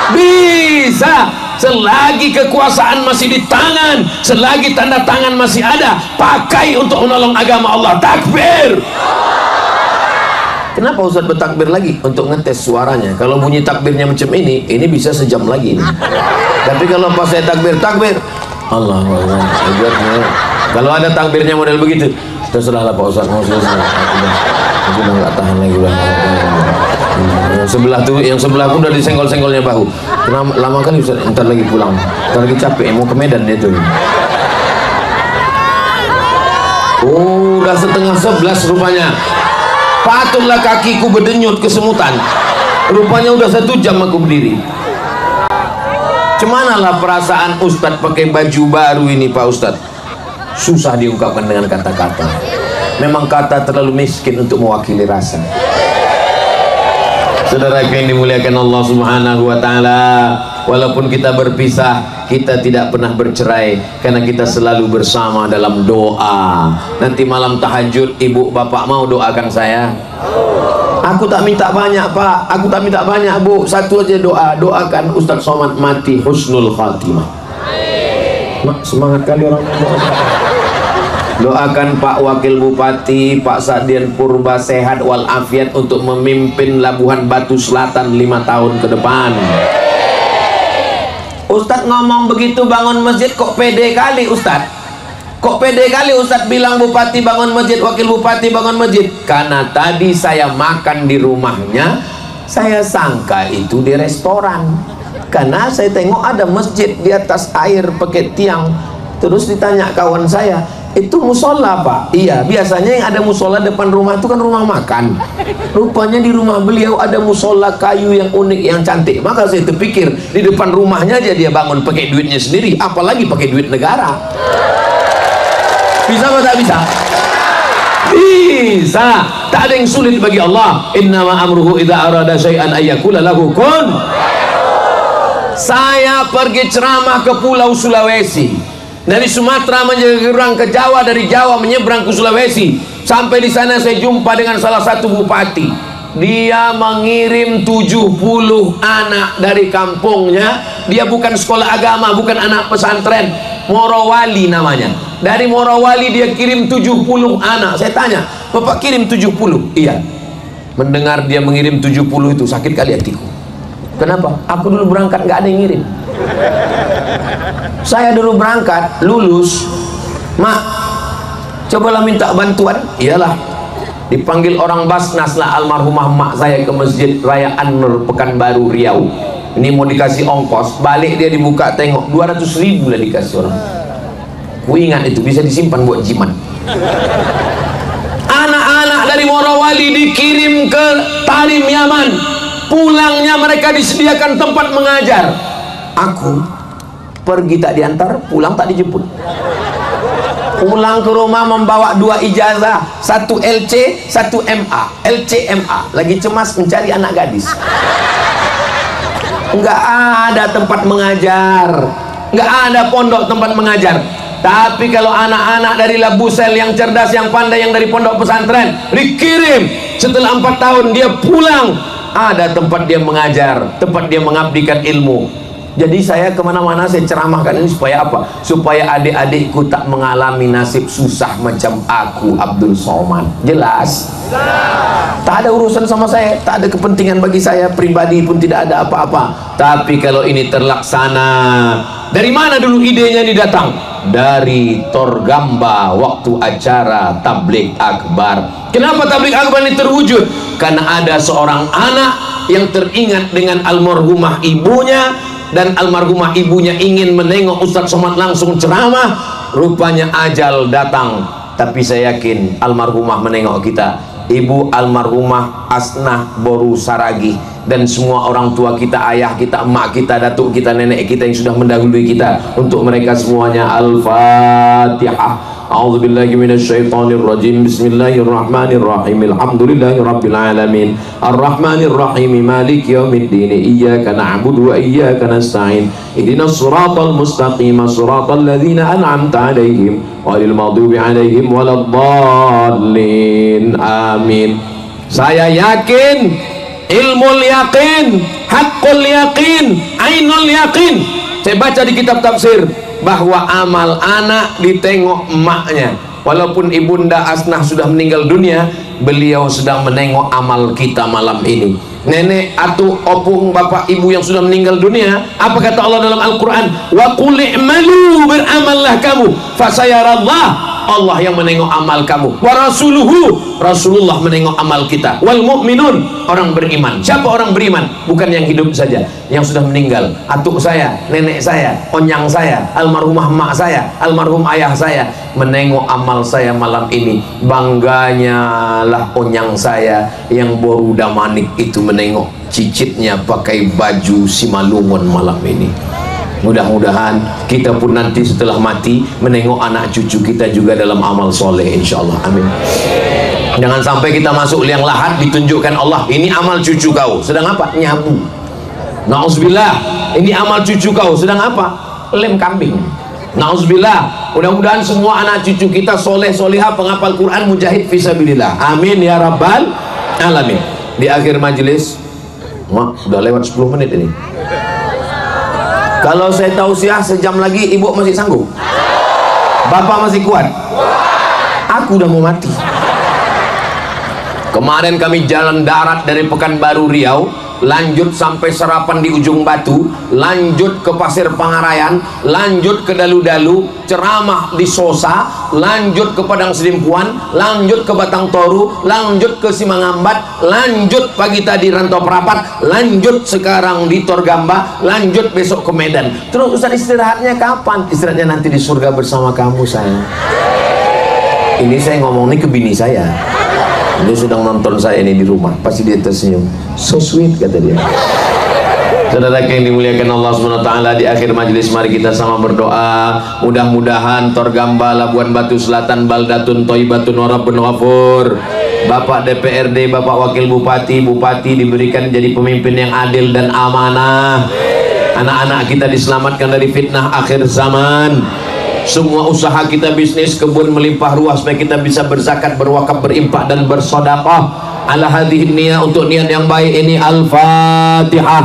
Bisa. Selagi kekuasaan masih di tangan, selagi tanda tangan masih ada, pakai untuk menolong agama Allah. Takbir. Kenapa Ustaz bertakbir lagi? Untuk ngetes suaranya. Kalau bunyi takbirnya macam ini bisa sejam lagi ini. Tapi kalau pas saya takbir Allah Akbar. Kalau ada takbirnya model begitu, terserahlah Pak Ustaz, mau selesai. Aku udah nggak tahan lagi udah. Yang sebelah pun udah disenggol-senggolnya bahu. Lama kali Ustaz, ntar lagi pulang. Ntar lagi capek, mau ke Medan dia tuh. Oh, udah setengah 11 rupanya. Patutlah kakiku berdenyut kesemutan. Rupanya udah 1 jam aku berdiri. Cemanalah perasaan Ustadz pakai baju baru ini Pak Ustadz. Susah diungkapkan dengan kata-kata. Memang kata terlalu miskin untuk mewakili rasa. Saudara yang dimuliakan Allah Subhanahu wa taala, walaupun kita berpisah, kita tidak pernah bercerai karena kita selalu bersama dalam doa. Nanti malam tahajud ibu bapak mau doakan saya? Aku tak minta banyak Pak, aku tak minta banyak Bu, satu aja doa. Doakan Ustadz Somad mati husnul khatimah. Semangat kali orang doa. Doakan Pak Wakil Bupati Pak Sadian Purba sehat walafiat untuk memimpin Labuhan Batu Selatan 5 tahun ke depan. Ustadz ngomong begitu bangun masjid kok pede kali Ustadz. Kok pede kali Ustadz bilang Bupati bangun masjid, Wakil Bupati bangun masjid? Karena tadi saya makan di rumahnya, saya sangka itu di restoran. Karena saya tengok ada masjid di atas air pakai tiang. Terus ditanya kawan saya, itu musola Pak? Iya, biasanya yang ada musola depan rumah itu kan rumah makan. Rupanya di rumah beliau ada musola kayu yang unik, yang cantik. Maka saya terpikir, di depan rumahnya aja dia bangun pakai duitnya sendiri, apalagi pakai duit negara. Bisa atau tak bisa? Bisa. Tak ada yang sulit bagi Allah. Innama amruhu idza arada syai'an ayyakula lahu kun. Saya pergi ceramah ke Pulau Sulawesi. Dari Sumatera menyeberang ke Jawa, dari Jawa menyeberang ke Sulawesi. Sampai di sana saya jumpa dengan salah satu bupati. Dia mengirim 70 anak dari kampungnya. Dia bukan sekolah agama, bukan anak pesantren, Morowali namanya. Dari Morowali dia kirim 70 anak. Saya tanya, Bapak kirim 70? Iya. Mendengar dia mengirim 70 itu sakit kali hatiku. Kenapa? Aku dulu berangkat nggak ada yang ngirim. Saya dulu berangkat, lulus, Mak, cobalah minta bantuan. Iyalah, dipanggil orang Basnas lah almarhumah mak saya ke Masjid Raya An-Nur Pekanbaru Riau. Ini mau dikasih ongkos, balik dia dibuka tengok 200.000 lah dikasih orang. Ku ingat itu bisa disimpan buat jimat. Anak-anak dari Morowali dikirim ke Tarim Yaman. Pulangnya mereka disediakan tempat mengajar. Aku pergi tak diantar, pulang tak dijemput. Pulang ke rumah membawa 2 ijazah, 1 LC, 1 MA, LCMA. Lagi cemas mencari anak gadis. Enggak ada tempat mengajar, enggak ada pondok tempat mengajar. Tapi kalau anak-anak dari Labusel yang cerdas, yang pandai, yang dari pondok pesantren dikirim, setelah 4 tahun dia pulang, ada tempat dia mengajar, tempat dia mengabdikan ilmu. Jadi saya kemana-mana saya ceramahkan ini supaya apa? Supaya adik-adikku tak mengalami nasib susah macam aku, Abdul Somad. Jelas? Tak ada urusan sama saya, tak ada kepentingan bagi saya pribadi pun, tidak ada apa-apa. Tapi kalau ini terlaksana, dari mana dulu idenya ini datang? Dari Torgamba waktu acara tabligh akbar. Kenapa tabligh akbar ini terwujud? Karena ada seorang anak yang teringat dengan almarhumah ibunya, dan almarhumah ibunya ingin menengok Ustadz Somad langsung ceramah. Rupanya ajal datang, tapi saya yakin almarhumah menengok kita Ibu almarhumah Asnah Boru Saragih, dan semua orang tua kita, ayah kita, emak kita, datuk kita, nenek kita yang sudah mendahului kita. Untuk mereka semuanya Al-Fatihah. A'udzubillahi minasyaitonirrajim. Bismillahirrahmanirrahim. Alhamdulillahirabbil alamin. Arrahmanirrahim. Maliki yaumiddin. Iyyaka na'budu wa iyyaka nasta'in. Ihdinas siratal mustaqim. Siratal ladzina an'amta 'alaihim ghairil maghdubi 'alaihim waladdallin. Amin. Saya yakin, ilmul yakin, haqqul yakin, ainul yakin. Saya baca di kitab tafsir bahwa amal anak ditengok emaknya. Walaupun ibunda Asnah sudah meninggal dunia, beliau sedang menengok amal kita malam ini. Nenek, atu, opung, bapak, ibu yang sudah meninggal dunia, apa kata Allah dalam Al-Quran? Wa qul i'malu, beramallah kamu, fasayarallah, Allah yang menengok amal kamu, wa rasuluhu, Rasulullah menengok amal kita, wal mu'minun, orang beriman. Siapa orang beriman? Bukan yang hidup saja, yang sudah meninggal. Atuk saya, nenek saya, onyang saya, almarhumah emak saya, almarhum ayah saya menengok amal saya malam ini. Bangganya lah onyang saya yang baru damanik itu menengok cicitnya pakai baju Simalungun malam ini. Mudah-mudahan kita pun nanti setelah mati menengok anak cucu kita juga dalam amal soleh, insyaallah. Amin. Jangan sampai kita masuk liang lahat ditunjukkan Allah, ini amal cucu kau, sedang apa? Nyabu. Nauzubillah. Ini amal cucu kau, sedang apa? Lem kambing. Nauzubillah. Mudah-mudahan semua anak cucu kita soleh solihah, penghafal Quran, mujahid fisabilillah. Amin ya rabbal alamin. Di akhir majelis, udah lewat 10 menit ini. Kalau saya tausiah sejam lagi, ibu masih sanggup? Bapak masih kuat? Aku udah mau mati. Kemarin kami jalan darat dari Pekanbaru Riau, lanjut sampai Serapan di Ujung Batu, lanjut ke Pasir Pangarayan, lanjut ke Dalu-Dalu, ceramah di Sosa, lanjut ke Padang Sedimpuan, lanjut ke Batang Toru, lanjut ke Simangambat, lanjut pagi tadi Rantau Perapat, lanjut sekarang di Torgamba, lanjut besok ke Medan. Terus Ustaz istirahatnya kapan? Istirahatnya nanti di surga bersama kamu sayang. Ini saya ngomong nih ke bini saya. Dia sedang nonton saya ini di rumah, pasti dia tersenyum. So sweet, kata dia. Saudara yang dimuliakan Allah SWT, di akhir majelis mari kita sama berdoa. Mudah-mudahan Torgamba, Labuan Batu Selatan, Baldatun, Thayyibatun, Warabbun Ghafur, Bapak DPRD, Bapak Wakil Bupati, Bupati diberikan jadi pemimpin yang adil dan amanah. Anak-anak kita diselamatkan dari fitnah akhir zaman. Semua usaha kita, bisnis, kebun melimpah ruah supaya kita bisa berzakat, berwakaf, berinfak dan bersedekah. Ala hadhihi niyah, untuk niat yang baik ini. Al-Fatihah.